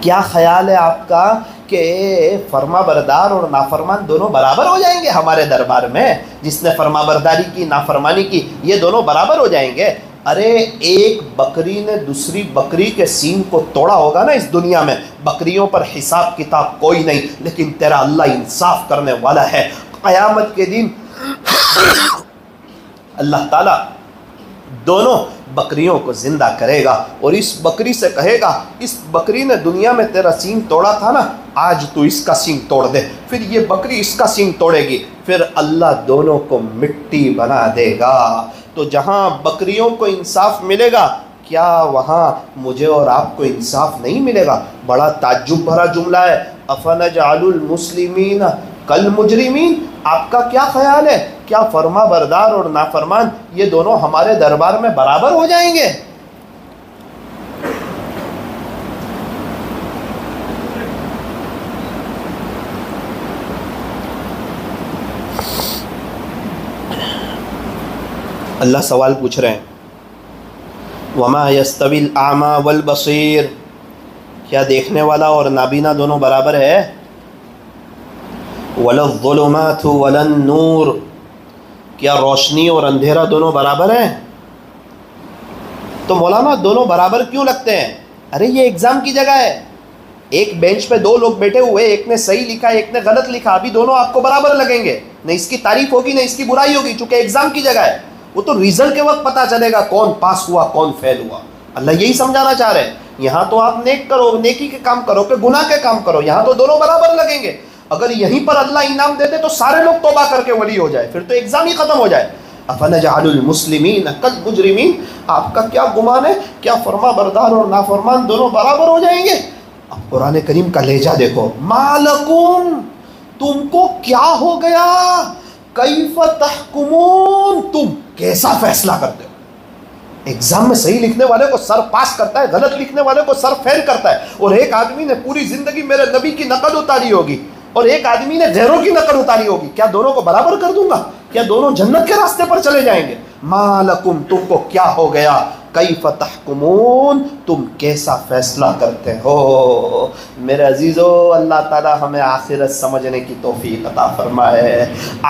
کیا خیال ہے آپ کا کہ فرما بردار اور نافرمان دونوں برابر ہو جائیں گے ہمارے دربار میں؟ جس نے فرما برداری کی نافرمانی کی یہ دونوں برابر ہو جائیں گے؟ ارے ایک بکری نے دوسری بکری کے سینگ کو توڑا ہوگا نا اس دنیا میں، بکریوں پر حساب کتاب کوئی نہیں، لیکن تیرا اللہ انصاف کرنے والا ہے۔ قیامت کے دن اللہ تعالیٰ دونوں بکریوں کو زندہ کرے گا اور اس بکری سے کہے گا اس بکری نے دنیا میں تیرا سینگ توڑا تھا نا، آج تو اس کا سینگ توڑ دے، پھر یہ بکری اس کا سینگ توڑے گی، پھر اللہ دونوں کو مٹی بنا دے گا۔ تو جہاں بکریوں کو انصاف ملے گا کیا وہاں مجھے اور آپ کو انصاف نہیں ملے گا؟ بڑا تعجب بھرا جملہ ہے، افنجعل المسلمین کالمجرمین۔ آپ کا کیا خیال ہے، کیا فرما بردار اور نافرمان یہ دونوں ہمارے دربار میں برابر ہو جائیں گے؟ اللہ سوال پوچھ رہے ہیں، وما یستوی الاعمی والبصیر، کیا دیکھنے والا اور نابینا دونوں برابر ہے؟ ولا الظلمات ولا النور، کیا روشنی اور اندھیرا دونوں برابر ہیں؟ تو مولانا دونوں برابر کیوں لگتے ہیں؟ ارے یہ ایگزام کی جگہ ہے، ایک بینچ پہ دو لوگ بیٹھے ہوئے، ایک نے صحیح لکھا ایک نے غلط لکھا، ابھی دونوں آپ کو برابر لگیں گے، نہ اس کی تعریف ہوگی نہ اس کی برائی ہوگی، چونکہ ایگزام کی جگہ ہے، وہ تو ریزلٹ کے وقت پتہ چلے گا کون پاس ہوا کون فیل ہوا۔ اللہ یہی سمجھانا چاہ رہے ہیں، یہاں تو آپ نیک کرو، نیکی کے کام کرو کہ گناہ کے کام کرو، یہاں تو دونوں برابر لگیں گے۔ اگر یہیں پر اللہ انعام دے دے تو سارے لوگ توبہ کر کے ولی ہو جائے، پھر تو ایگزام ہی ختم ہو جائے۔ افنجعل المسلمین کالمجرمین، آپ کا کیا گمان ہے، کیا فرما بردار اور نافرمان دونوں برابر ہو جائیں گے؟ اب قرآن کریم کا لہجہ دیکھو، مالکم، تم کو کیا ہو گیا، کیف تحکمون، تم کیسا فیصلہ کرتے ہو؟ ایگزام میں صحیح لکھنے والے کو سر پاس کرتا ہے، غلط لکھنے والے کو سر فیل کرتا ہے، اور ایک آدمی نے پوری زندگی میرے نبی کی نقل اتاری ہوگی اور ایک آدمی نے غیروں کی نقل اتاری ہوگی، کیا دونوں کو برابر کر دوں گا؟ کیا دونوں جنت کے راستے پر چلے جائیں گے؟ ما لکم، تم کو کیا ہو گیا، کیف تحکمون، تم کیسا فیصلہ کرتے ہو؟ میرے عزیزو، اللہ تعالی ہمیں آخرت سمجھنے کی توفیق عطا فرمائے،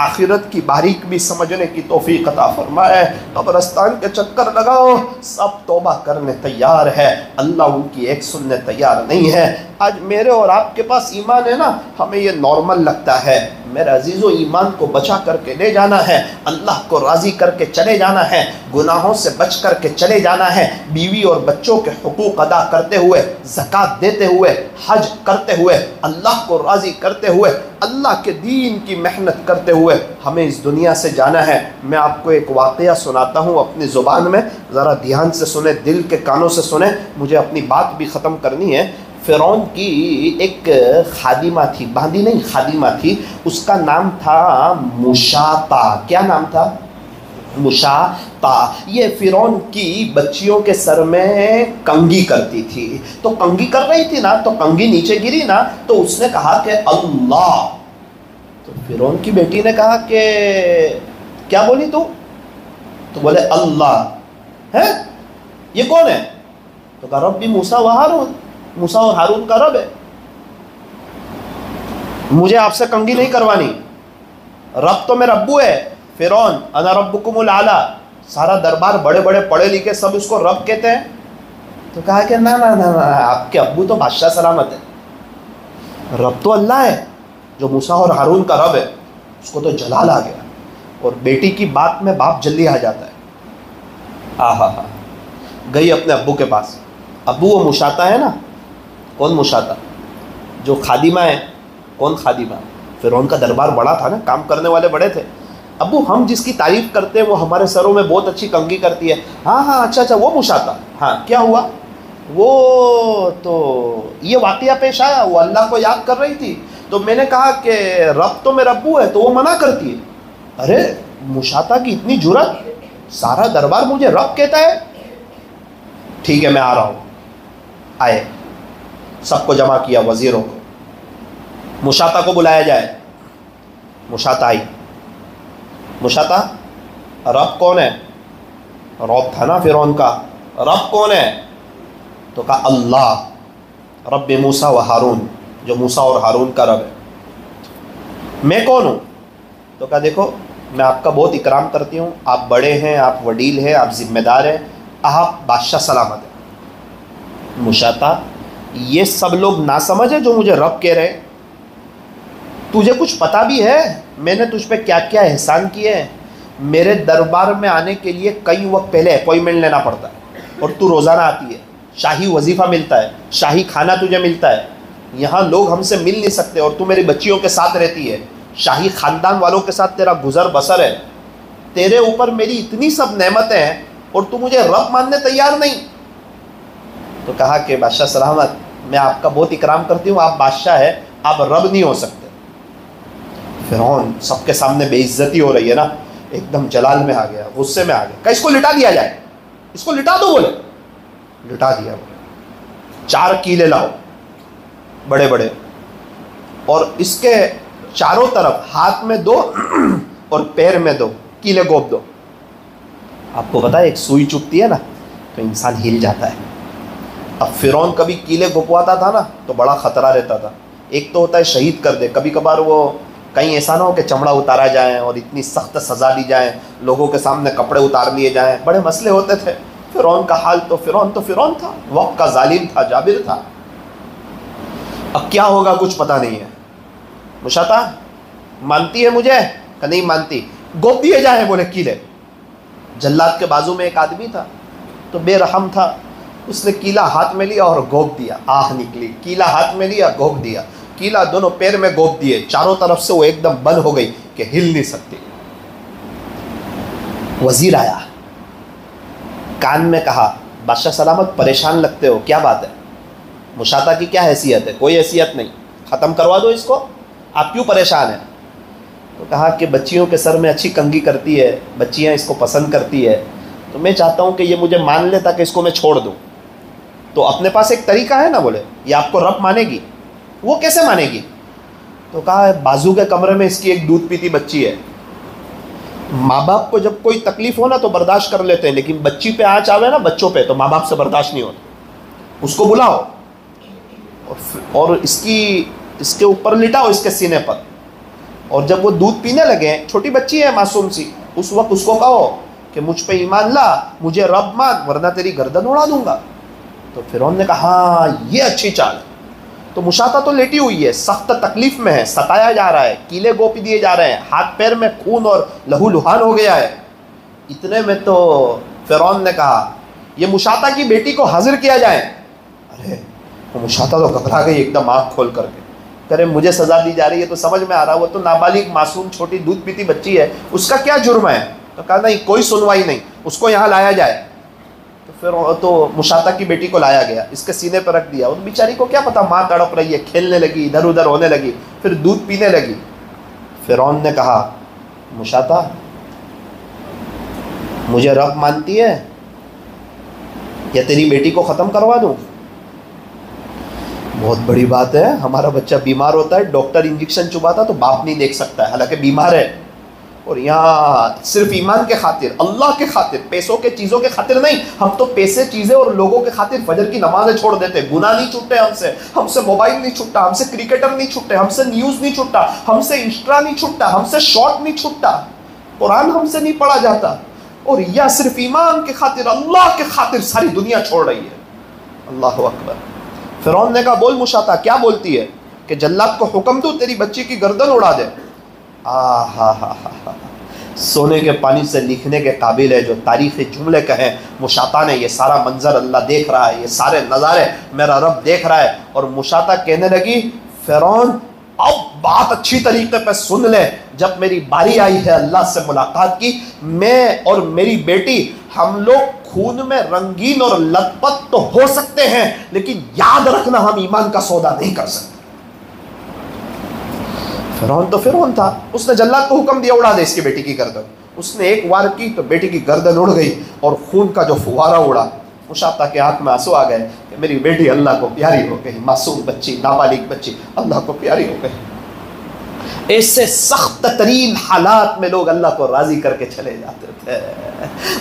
آخرت کی باریک بھی سمجھنے کی توفیق عطا فرمائے۔ قبرستان کے چکر لگاؤ، سب توبہ کرنے تیار ہے، اللہ ان کی ایک سننے تیار نہیں ہے۔ آج میرے اور آپ کے پاس ایمان ہے نا، ہمیں یہ نارمل لگتا ہے، میرے عزیزو ایمان کو بچا کر کے لے جانا ہے، اللہ کو راضی کر کے چلے جانا ہے، گناہوں سے بچ کر کے چلے جانا ہے، بیوی اور بچوں کے حقوق ادا کرتے ہوئے، زکوٰۃ دیتے ہوئے، حج کرتے ہوئے، اللہ کو راضی کرتے ہوئے، اللہ کے دین کی محنت کرتے ہوئے ہمیں اس دنیا سے جانا ہے۔ میں آپ کو ایک واقعہ سناتا ہوں اپنی زبان میں، ذرا دھیان سے سنیں، دل کے کانوں سے سنیں، مجھے اپنی بات بھی ختم کرنی ہے۔ فرعون کی ایک خادمہ تھی، باندی نہیں خادمہ تھی، اس کا نام تھا مشاطہ۔ کیا نام تھا؟ مشاطہ۔ یہ فرعون کی بچیوں کے سر میں کنگھی کرتی تھی، تو کنگھی کر رہی تھی نا، تو کنگھی نیچے گری نا، تو اس نے کہا کہ اللہ، تو فرعون کی بیٹی نے کہا کہ کیا بولی تو بولے اللہ ہے، یہ کون ہے؟ تو کہا ربی موسیٰ و ہارون، موسیٰ اور ہارون کا رب ہے، مجھے آپ سے کنگھی نہیں کروانی، رب تو میرا ابو ہے فرعون، انا ربکم الاعلی، سارا دربار بڑے بڑے پڑھے لکھے سب اس کو رب کہتے ہیں۔ تو کہا کہ نا نا نا، آپ کے ابو تو بادشاہ سلامت ہے، رب تو اللہ ہے، جو موسیٰ اور ہارون کا رب ہے، اس کو تو جلال آ گیا۔ اور بیٹی کی بات میں باپ جلدی آ جاتا ہے. ہاں گئی اپنے ابو کے پاس. ابو وہ مشاطہ ہے نا. کون مشاطہ؟ جو خادمہ ہے. کون خادمہ؟ فرعون کا دربار بڑا تھا نا, کام کرنے والے بڑے تھے. ابو ہم جس کی تعریف کرتے ہیں وہ ہمارے سروں میں بہت اچھی کنگھی کرتی ہے. ہاں اچھا وہ مشاطہ. ہاں کیا ہوا؟ وہ تو یہ واقعہ پیش آیا, وہ اللہ کو یاد کر رہی تھی, تو میں نے کہا کہ رب تو میرا ابو ہے, تو وہ منع کرتی ہے. ارے مشاطہ کی اتنی جرأت, سارا دربار مجھے رب کہتا ہے. ٹھیک ہے میں آ رہا ہوں. آئے, سب کو جمع کیا, وزیروں کو. مشاطہ کو بلایا جائے. مشاطہ آئی. مشاطہ, رب کون ہے؟ رب تھا نا فرعون کا. رب کون ہے؟ تو کہا اللہ, رب موسیٰ و ہارون, جو موسیٰ اور ہارون کا رب ہے. میں کون ہوں؟ تو کہا دیکھو میں آپ کا بہت اکرام کرتی ہوں, آپ بڑے ہیں, آپ وڈیل ہیں, آپ ذمہ دار ہیں, آپ بادشاہ سلامت ہیں. مشاطہ, یہ سب لوگ ناسمجھ ہیں جو مجھے رب کہہ رہے ہیں. تجھے کچھ پتہ بھی ہے میں نے تجھ پہ کیا کیا احسان کیے ہیں؟ میرے دربار میں آنے کے لیے کئی وقت پہلے اپوائنٹمنٹ لینا پڑتا ہے, اور تو روزانہ آتی ہے. شاہی وظیفہ ملتا ہے, شاہی کھانا تجھے ملتا ہے. یہاں لوگ ہم سے مل نہیں سکتے, اور تو میری بچیوں کے ساتھ رہتی ہے. شاہی خاندان والوں کے ساتھ تیرا گزر بسر ہے. تیرے اوپر میری اتنی سب نعمتیں ہیں, اور تو مجھے رب ماننے تیار نہیں. تو کہا کہ بادشاہ سلامت, میں آپ کا بہت اکرام کرتی ہوں, آپ بادشاہ ہیں, آپ رب نہیں ہو سکتے. فرعون سب کے سامنے بے عزتی ہو رہی ہے نا, ایک دم جلال میں آ گیا, غصے میں آ گیا. کہ اس کو لٹا دیا جائے, اس کو لٹا دو. بولے لٹا دیا. 4 کیلے لاؤ بڑے بڑے, اور اس کے چاروں طرف ہاتھ میں 2 اور پیر میں 2 کیلے گوپ دو. آپ کو پتا ہے ایک سوئی چبھتی ہے نا تو انسان ہل جاتا ہے. اب فرعون کبھی کیلے گھپواتا تھا نا تو بڑا خطرہ رہتا تھا. ایک تو ہوتا ہے شہید کر دے, کبھی کبھار وہ کہیں ایسا نہ ہو کہ چمڑا اتارا جائیں اور اتنی سخت سزا دی جائیں, لوگوں کے سامنے کپڑے اتار لیے جائیں, بڑے مسئلے ہوتے تھے. فرعون کا حال تو فرعون تھا, وقت کا ظالم تھا, جابر تھا. اب کیا ہوگا کچھ پتہ نہیں ہے. مشاطہ مانتی ہے مجھے کہ نہیں مانتی؟ گوپ دیے جائیں. بولے کیلے. جلاد کے بازو میں ایک آدمی تھا تو بے رحم تھا, اس نے کیلا ہاتھ میں لیا اور گوپ دیا. آہ نکلی. کیلا ہاتھ میں لیا, گوپ دیا. کیلا دونوں پیر میں گوپ دیے, چاروں طرف سے وہ ایک دم بند ہو گئی کہ ہل نہیں سکتی. وزیر آیا, کان میں کہا بادشاہ سلامت پریشان لگتے ہو, کیا بات ہے؟ مشاطہ کی کیا حیثیت ہے؟ کوئی حیثیت نہیں, ختم کروا دو اس کو, آپ کیوں پریشان ہیں؟ تو کہا کہ بچیوں کے سر میں اچھی کنگھی کرتی ہے, بچیاں اس کو پسند کرتی ہے, تو میں چاہتا ہوں کہ یہ مجھے مان لے تاکہ اس کو میں چھوڑ دوں. تو اپنے پاس ایک طریقہ ہے نا. بولے یہ آپ کو رب مانے گی. وہ کیسے مانے گی؟ تو کہا بازو کے کمرے میں اس کی ایک دودھ پیتی بچی ہے. ماں باپ کو جب کوئی تکلیف ہو نا تو برداشت کر لیتے ہیں, لیکن بچی پہ آنچ آوے نا بچوں پہ تو ماں باپ سے برداشت نہیں ہوتا. اس کو بلاؤ اور اس کے اوپر لٹاؤ, اس کے سینے پر, اور جب وہ دودھ پینے لگے, چھوٹی بچی ہے معصوم سی, اس وقت اس کو کہو کہ مجھ پہ ایمان لا, مجھے رب مان ورنہ تیری گردن اڑا دوں گا. تو فرعون نے کہا ہاں یہ اچھی چال ہے. تو مشاطہ تو لیٹی ہوئی ہے, سخت تکلیف میں ہے, ستایا جا رہا ہے, کیلے گوپی دیے جا رہے ہیں, ہاتھ پیر میں خون اور لہو لہان ہو گیا ہے. اتنے میں تو فرعون نے کہا یہ مشاطہ کی بیٹی کو حاضر کیا جائے. ارے وہ مشاطہ تو گھبرا گئی ایک دم آنکھ کھول کر کے, کرے مجھے سزا دی جا رہی ہے تو سمجھ میں آ رہا, وہ تو نابالغ معصوم چھوٹی دودھ پیتی بچی ہے, اس کا کیا جرم ہے؟ تو کہا نہیں کوئی سنوائی نہیں, اس کو یہاں لایا جائے. تو پھر تو مشاطہ کی بیٹی کو لایا گیا, اس کے سینے پر رکھ دیا. اس بیچاری کو کیا پتا, ماں تڑپ رہی ہے, کھیلنے لگی, ادھر ادھر ہونے لگی, پھر دودھ پینے لگی. فرعون نے کہا مشاطہ مجھے رب مانتی ہے یا تیری بیٹی کو ختم کروا دوں؟ بہت بڑی بات ہے, ہمارا بچہ بیمار ہوتا ہے, ڈاکٹر انجیکشن چباتا تو باپ نہیں دیکھ سکتا ہے حالانکہ بیمار ہے, اور یہاں صرف ایمان کے خاطر, اللہ کے خاطر, پیسوں کے چیزوں کے خاطر نہیں. ہم تو پیسے چیزیں اور لوگوں کے خاطر فجر کی نمازیں چھوڑ دیتے. گناہ نہیں چھوٹے ہم سے موبائل نہیں چھوٹا, ہم سے کرکٹر نہیں چھوٹے, ہم سے نیوز نہیں چھوٹا, ہم سے انسٹا نہیں چھوٹا, ہم سے شارٹ نہیں چھوٹا, قرآن ہم سے نہیں پڑھا جاتا, اور یا صرف ایمان کے خاطر, اللہ کے خاطر ساری دنیا چھوڑ رہی ہے. اللہ اکبر. فرعون نے کہا بول مشاطہ کیا بولتی ہے کہ جلاد کو حکم دوں تیری بچی کی گردن اڑا دے. سونے کے پانی سے لکھنے کے قابل ہے، جو تاریخی جملے کہیں مشاطہ نے، یہ سارا منظر اللہ دیکھ رہا ہے، یہ سارے نظارے میرا رب دیکھ رہا ہے۔ اور مشاطہ کہنے لگی فرعون اب بات اچھی طریقے پہ سن لے، جب میری باری آئی ہے اللہ سے ملاقات کی، میں اور میری بیٹی ہم لوگ خون میں رنگین اور لت پت تو ہو سکتے ہیں، لیکن یاد رکھنا ہم ایمان کا سودا نہیں کر سکتے۔ فرعون تو فرعون تھا، اس نے جلاد کو حکم دیا اڑا دے اس کی بیٹی کی گردن، اس نے ایک وار کی تو بیٹی کی گردن اڑ گئی اور خون کا جو فوارہ اڑا۔ مشاطہ کے آنکھ میں آنسو آ گئے کہ میری بیٹی اللہ کو پیاری ہو گئی، معصوم بچی، نابالغ بچی اللہ کو پیاری ہو گئی۔ ایسے سخت ترین حالات میں لوگ اللہ کو راضی کر کے چلے جاتے تھے،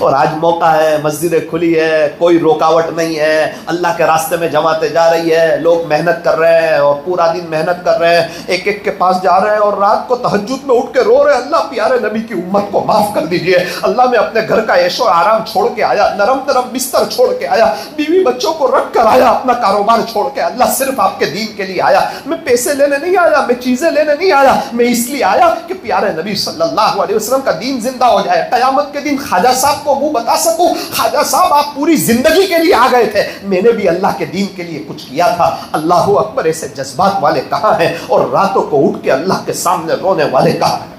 اور آج موقع ہے، مسجدیں کھلی ہے، کوئی رکاوٹ نہیں ہے، اللہ کے راستے میں جماعتیں جا رہی ہے، لوگ محنت کر رہے ہیں اور پورا دن محنت کر رہے ہیں، ایک ایک کے پاس جا رہے ہیں اور رات کو تہجد میں اٹھ کے رو رہے ہیں اللہ پیارے نبی کی امت کو معاف کر دیجئے، اللہ میں اپنے گھر کا عیش و آرام چھوڑ کے آیا، نرم نرم بستر چھوڑ کے آیا، بیوی بچوں کو رکھ کر آیا، اپنا کاروبار چھوڑ کے، اللہ صرف آپ کے دین کے لیے آیا، میں پیسے لینے نہیں آیا، میں چیزیں لینے نہیں آیا، میں اس لیے آیا کہ پیارے نبی صلی اللہ علیہ وسلم کا دین زندہ ہو جائے، قیامت کے دن خواجہ صاحب کو وہ بتا سکوں خواجہ صاحب آپ پوری زندگی کے لیے آ گئے تھے، میں نے بھی اللہ کے دین کے لیے کچھ کیا تھا۔ اللہ اکبر، ایسے جذبات والے کہاں ہیں، اور راتوں کو اٹھ کے اللہ کے سامنے رونے والے کہاں ہیں۔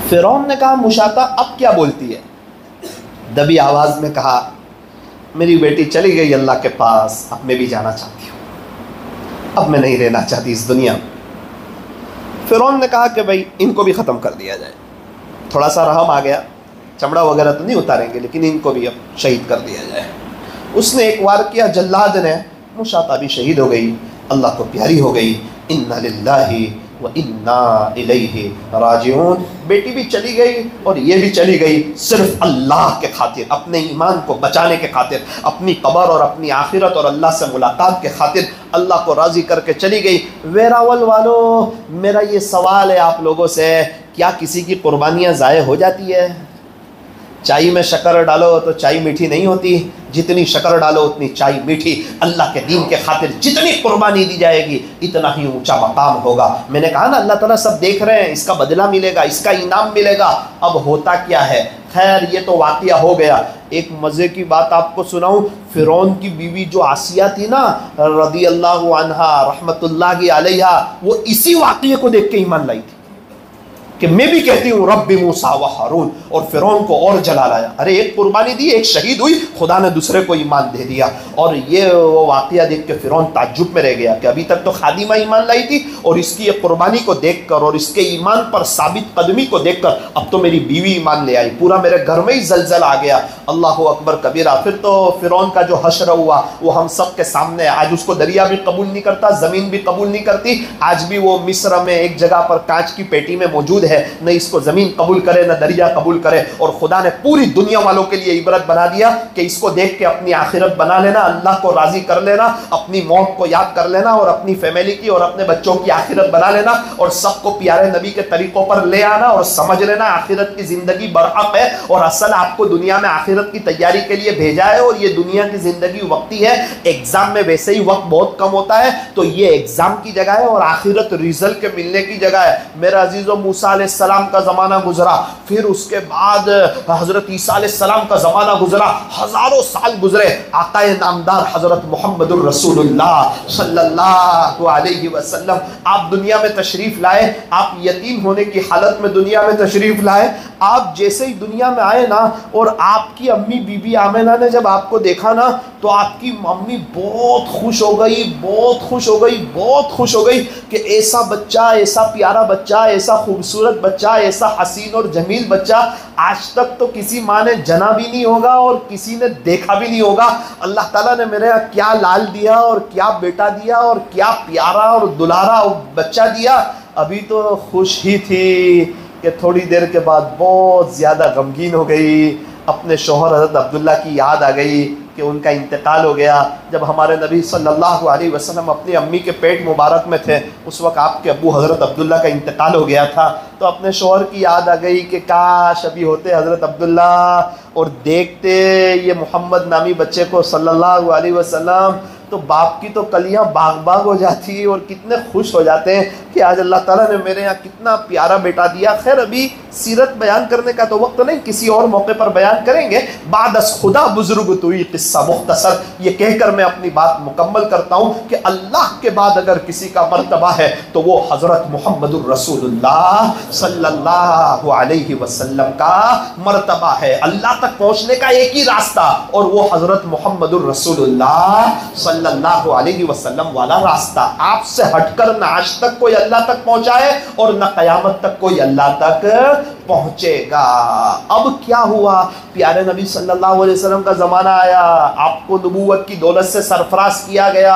فرعون نے کہا مشاطہ اب کیا بولتی ہے؟ دبی آواز میں کہا میری بیٹی چلی گئی اللہ کے پاس، اب میں بھی جانا چاہتی ہوں، اب میں نہیں رہنا چاہتی اس دنیا میں۔ فرعون نے کہا کہ بھائی ان کو بھی ختم کر دیا جائے، تھوڑا سا رحم آ گیا، چمڑا وغیرہ تو نہیں اتاریں گے لیکن ان کو بھی اب شہید کر دیا جائے۔ اس نے ایک وار کیا، جلاد نے، مشاطہ بھی شہید ہو گئی، اللہ کو پیاری ہو گئی۔ انا للہ و انا الیہ راجعون، بیٹی بھی چلی گئی اور یہ بھی چلی گئی صرف اللہ کے خاطر، اپنے ایمان کو بچانے کے خاطر، اپنی قبر اور اپنی آخرت اور اللہ سے ملاقات کے خاطر اللہ کو راضی کر کے چلی گئی۔ ویراول والو، میرا یہ سوال ہے آپ لوگوں سے، کیا کسی کی قربانیاں ضائع ہو جاتی ہے؟ چائے میں شکر ڈالو تو چائے میٹھی نہیں ہوتی، جتنی شکر ڈالو اتنی چائے میٹھی۔ اللہ کے دین کے خاطر جتنی قربانی دی جائے گی اتنا ہی اونچا مقام ہوگا۔ میں نے کہا نا اللہ تعالیٰ سب دیکھ رہے ہیں، اس کا بدلہ ملے گا، اس کا انعام ملے گا۔ اب ہوتا کیا ہے، خیر یہ تو واقعہ ہو گیا۔ ایک مزے کی بات آپ کو سناؤں، فرعون کی بیوی جو آسیہ تھی نا رضی اللہ عنہا رحمت اللہ علیہا، وہ اسی واقعے کو دیکھ کے ایمان لائی تھی کہ میں بھی کہتی ہوں رب موسیٰ و ہارون، اور فرعون کو اور جلا لایا۔ ارے ایک قربانی دی، ایک شہید ہوئی، خدا نے دوسرے کو ایمان دے دیا۔ اور یہ وہ واقعہ دیکھ کے فرعون تعجب میں رہ گیا کہ ابھی تک تو خادمہ ایمان لائی تھی، اور اس کی یہ قربانی کو دیکھ کر اور اس کے ایمان پر ثابت قدمی کو دیکھ کر اب تو میری بیوی ایمان لے آئی، پورا میرے گھر میں ہی زلزلہ آ گیا۔ اللہ اکبر کبیرہ۔ پھر تو فرعون کا جو حشر ہوا وہ ہم سب کے سامنے، آج اس کو دریا بھی قبول نہیں کرتا، زمین بھی قبول نہیں کرتی، آج بھی وہ مصر میں ایک جگہ پر کانچ کی پیٹی میں موجود ہے، نہ اس کو زمین قبول کرے نہ دریا قبول کرے۔ اور خدا نے پوری دنیا والوں کے لیے عبرت بنا دیا کہ اس کو دیکھ کے اپنی آخرت بنا لینا، اللہ کو راضی کر لینا، اپنی موت کو یاد کر لینا، اور اپنی فیملی کی اور اپنے بچوں کی آخرت بنا لینا، اور سب کو پیارے نبی کے طریقوں پر لے آنا، اور سمجھ لینا آخرت کی زندگی برحق ہے، اور اصل آپ کو دنیا میں آخرت کی تیاری کے لیے بھیجا ہے، اور یہ دنیا کی زندگی وقتی ہے، ایگزام میں ویسے ہی وقت بہت کم ہوتا ہے، تو یہ ایگزام کی جگہ ہے اور آخرت ریزلٹ کے ملنے کی جگہ ہے۔ میرا عزیزو، موسیٰ علیہ السلام کا زمانہ گزرا، پھر اس کے بعد حضرت عیسیٰ علیہ السلام کا زمانہ گزرا، ہزاروں سال گزرے، آقا نامدار حضرت محمد الرسول اللہ صلی اللہ علیہ وسلم آپ دنیا میں تشریف لائے، آپ یتیم ہونے کی حالت میں دنیا میں تشریف لائے۔ آپ جیسے ہی دنیا میں آئے نا، اور آپ کی امی بی بی آمنہ نے جب آپ کو دیکھا نا، تو آپ کی امی بہت خوش ہو گئی، بہت خوش ہو گئی، بہت خوش ہو گئی کہ ایسا بچہ، ایسا پیارا بچہ، ایسا خوبصورت بچہ، ایسا حسین اور جمیل بچہ آج تک تو کسی ماں نے جنا بھی نہیں ہوگا اور کسی نے دیکھا بھی نہیں ہوگا۔ اللہ تعالیٰ نے میرے یہاں کیا لال دیا اور کیا بیٹا دیا اور کیا پیارا اور دلارا بچہ دیا۔ ابھی تو خوش ہی تھی کہ تھوڑی دیر کے بعد بہت زیادہ غمگین ہو گئی، اپنے شوہر حضرت عبداللہ کی یاد آ گئی کہ ان کا انتقال ہو گیا۔ جب ہمارے نبی صلی اللہ علیہ وسلم اپنی امی کے پیٹ مبارک میں تھے، اس وقت آپ کے ابو حضرت عبداللہ کا انتقال ہو گیا تھا، تو اپنے شوہر کی یاد آ گئی کہ کاش ابھی ہوتے حضرت عبداللہ اور دیکھتے یہ محمد نامی بچے کو صلی اللہ علیہ وسلم، تو باپ کی تو کلیاں باغ باغ ہو جاتی ہیں اور کتنے خوش ہو جاتے ہیں کہ آج اللہ تعالیٰ نے میرے یہاں کتنا پیارا بیٹا دیا. خیر ابھی سیرت بیان کرنے کا تو وقت نہیں, کسی اور موقع پر بیان کریں گے. بعد از خدا بزرگ توئی قصہ مختصر, یہ کہہ کر میں اپنی بات مکمل کرتا ہوں کہ اللہ کے بعد اگر کسی کا مرتبہ ہے تو وہ حضرت محمد الرسول اللہ صلی اللہ علیہ وسلم کا مرتبہ ہے. اللہ تک پہنچنے کا ایک ہی راستہ اور وہ حضرت محمد الرسول اللہ صلی اللہ علیہ وسلم والا راستہ. آپ سے ہٹ کر نہ آج تک کوئی اللہ تک پہنچائے اور نہ قیامت تک کوئی اللہ تک پہنچے گا. اب کیا ہوا, پیارے نبی صلی اللہ علیہ وسلم کا زمانہ آیا, آپ کو نبوت کی دولت سے سرفراز کیا گیا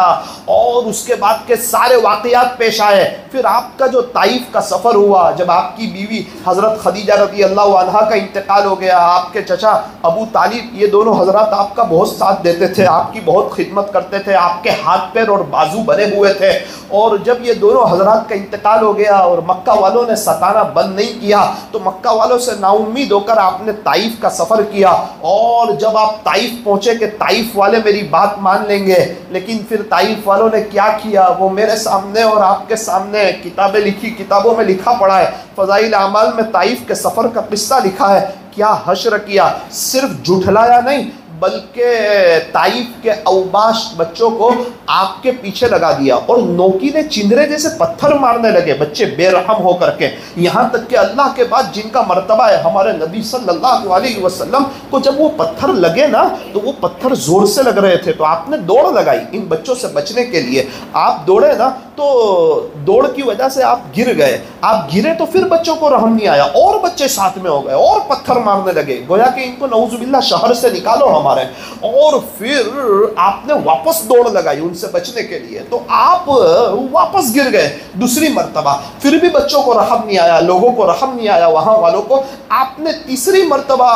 اور اس کے بعد کے سارے واقعات پیش آئے. پھر آپ کا جو طائف کا سفر ہوا, جب آپ کی بیوی حضرت خدیجہ رضی اللہ عنہا کا انتقال ہو گیا, آپ کے چچا ابو طالب, یہ دونوں حضرات آپ کا بہت ساتھ دیتے تھے, آپ کی بہت خدمت کرتے تھے, آپ کے ہاتھ پیر اور بازو بنے ہوئے تھے. اور جب یہ دونوں حضرات کا انتقال ہو گیا اور مکہ والوں نے ستانا بند نہیں کیا تو مکہ والوں سے نا امید ہو کر آپ نے طائف کا سفر کیا. اور جب آپ طائف پہنچے کہ طائف والے میری بات مان لیں گے, لیکن پھر طائف والوں نے کیا کیا, وہ میرے سامنے اور آپ کے سامنے کتابیں لکھی, کتابوں میں لکھا پڑا ہے, فضائل اعمال میں طائف کے سفر کا قصہ لکھا ہے. کیا حشر کیا, صرف جھٹلایا نہیں بلکہ طائف کے اوباش بچوں کو آپ کے پیچھے لگا دیا اور نوکیلے چندرے جیسے پتھر مارنے لگے بچے بے رحم ہو کر کے. یہاں تک کہ اللہ کے بعد جن کا مرتبہ ہے ہمارے نبی صلی اللہ علیہ وسلم کو جب وہ پتھر لگے نا تو وہ پتھر زور سے لگ رہے تھے, تو آپ نے دوڑ لگائی ان بچوں سے بچنے کے لیے. آپ دوڑے نا تو دوڑ کی وجہ سے آپ گر گئے, آپ گرے تو پھر بچوں کو رحم نہیں آیا اور بچے ساتھ میں ہو گئے اور پتھر مارنے لگے, گویا کہ ان کو نعوذ باللہ شہر سے نکالو ہمارے. اور پھر آپ نے واپس دوڑ لگائی ان سے بچنے کے لیے, تو آپ واپس گر گئے دوسری مرتبہ, پھر بھی بچوں کو رحم نہیں آیا, لوگوں کو رحم نہیں آیا, وہاں والوں کو. آپ نے تیسری مرتبہ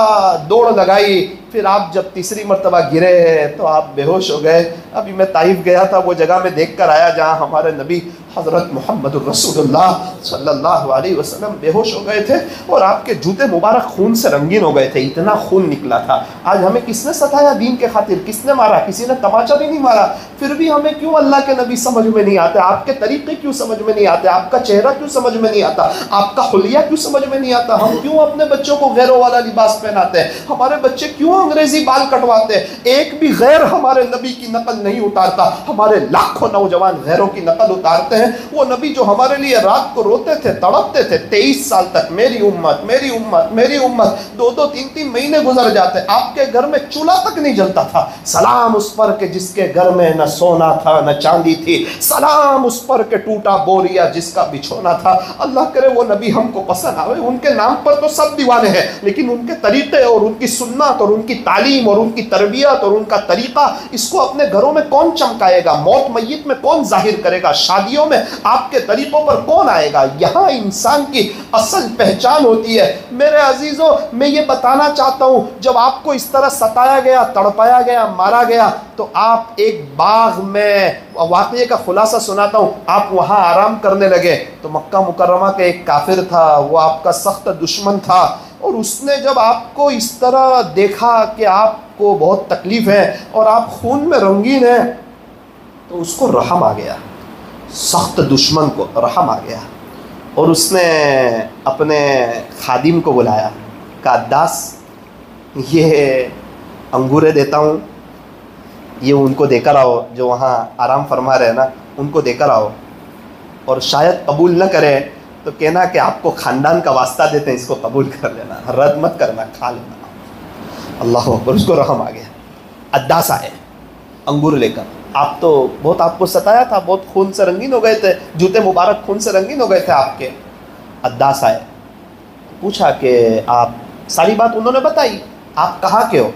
دوڑ لگائی, پھر آپ جب تیسری مرتبہ گرے تو آپ بے ہوش ہو گئے. ابھی میں طائف گیا تھا, وہ جگہ میں دیکھ کر آیا جہاں ہمارے نبی حضرت محمد الرسول اللہ صلی اللہ علیہ وسلم بے ہوش ہو گئے تھے اور آپ کے جوتے مبارک خون سے رنگین ہو گئے تھے, اتنا خون نکلا تھا. آج ہمیں کس نے ستایا دین کے خاطر, کس نے مارا, کسی نے تماچا بھی نہیں مارا, پھر بھی ہمیں کیوں اللہ کے نبی سمجھ میں نہیں آتے, آپ کے طریقے کیوں سمجھ میں نہیں آتے, آپ کا چہرہ کیوں سمجھ میں نہیں آتا, آپ کا حلیہ کیوں سمجھ میں نہیں آتا, ہم کیوں اپنے بچوں کو غیروں والا لباس پہناتے ہیں, ہمارے بچے کیوں انگریزی بال کٹواتے ہیں, ایک بھی غیر ہمارے نبی کی نقل نہیں اتارتا, ہمارے لاکھوں نوجوان غیروں کی نقل اتارتے ہیں. وہ نبی جو ہمارے لیے رات کو روتے تھے, تڑپتے تھے 23 سال تک, میری امت میری امت میری امت, 2-2 3-3 مہینے گزر جاتے, آپ کے گھر میں چولہا تک نہیں جلتا تھا. سلام اس پر کہ جس کے گھر میں نہ سونا تھا نہ چاندی تھی, سلام اس پر کہ ٹوٹا بوریا جس کا بچھونا تھا. اللہ کرے وہ نبی ہم کو پسند آئے. ان کے نام پر تو سب دیوانے ہیں, لیکن ان کے طریقے اور ان کی سنت اور ان کی تعلیم اور ان کی تربیت اور ان کا طریقہ, اس کو اپنے گھروں میں کون چمکائے گا, موت میت میں کون ظاہر کرے گا, شادیوں میں آپ کے طریقوں پر کون آئے گا. یہاں انسان کی اصل پہچان ہوتی ہے. میرے عزیزوں, میں یہ بتانا چاہتا ہوں, جب آپ کو اس طرح ستایا گیا, تڑپایا گیا, مارا گیا, تو آپ ایک باغ میں, واقعے کا خلاصہ سناتا ہوں, آپ وہاں آرام کرنے لگے تو مکہ مکرمہ کا ایک کافر تھا, وہ آپ کا سخت دشمن تھا, اور اس نے جب آپ کو اس طرح دیکھا کہ آپ کو بہت تکلیف ہے اور آپ خون میں رنگین ہیں, تو اس کو رحم آ گیا, سخت دشمن کو رحم آ گیا, اور اس نے اپنے خادم کو بلایا, کہا عداس یہ انگورے دیتا ہوں, یہ ان کو دے کر آؤ جو وہاں آرام فرما رہے ہیں نا, ان کو دے کر آؤ, اور شاید قبول نہ کرے تو کہنا کہ آپ کو خاندان کا واسطہ دیتے ہیں, اس کو قبول کر لینا, رد مت کرنا, کھا لینا. اللہ اکبر, اس کو رحم آ گیا. عداس آئے انگور لے کر, آپ تو بہت, آپ کو ستایا تھا, بہت خون سے رنگین ہو گئے تھے, جوتے مبارک خون سے رنگین ہو گئے تھے آپ کے. عداس آئے, پوچھا کہ آپ, ساری بات انہوں نے بتائی, آپ کہاں کے ہو,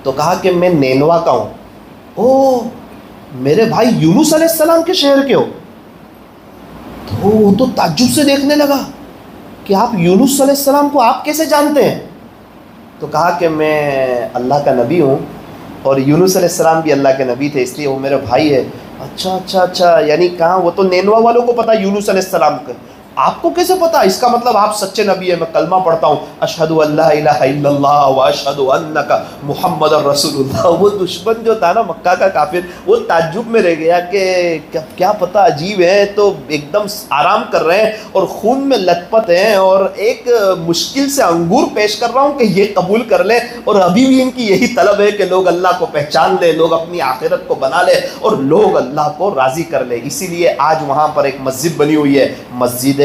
تو کہا کہ میں نینوا کا ہوں. او میرے بھائی یونس علیہ السلام کے شہر کے ہو. تو وہ تو تعجب سے دیکھنے لگا کہ آپ یونس علیہ السلام کو آپ کیسے جانتے ہیں. تو کہا کہ میں اللہ کا نبی ہوں, اور یونس علیہ السلام بھی اللہ کے نبی تھے, اس لیے وہ میرے بھائی ہے. اچھا اچھا اچھا, یعنی کہاں, وہ تو نینوا والوں کو پتا یونس علیہ السلام کا, آپ کو کیسے پتا؟ اس کا مطلب آپ سچے نبی ہیں، میں کلمہ پڑھتا ہوں اشہدو ان لا الہ الا اللہ و اشہدو انک محمد رسول اللہ۔ وہ دشمن جو تھا نا مکہ کا کافر، وہ تعجب میں رہ گیا کہ کیا پتا، عجیب ہے، تو ایک دم آرام کر رہے ہیں اور خون میں لت پت ہیں، اور ایک مشکل سے انگور پیش کر رہا ہوں کہ یہ قبول کر لیں، اور ابھی بھی ان کی یہی طلب ہے کہ لوگ اللہ کو پہچان لے، لوگ اپنی آخرت کو بنا لے اور لوگ اللہ کو راضی کر لے۔ اسی لیے آج وہاں پر ایک مسجد بنی ہوئی ہے، مسجد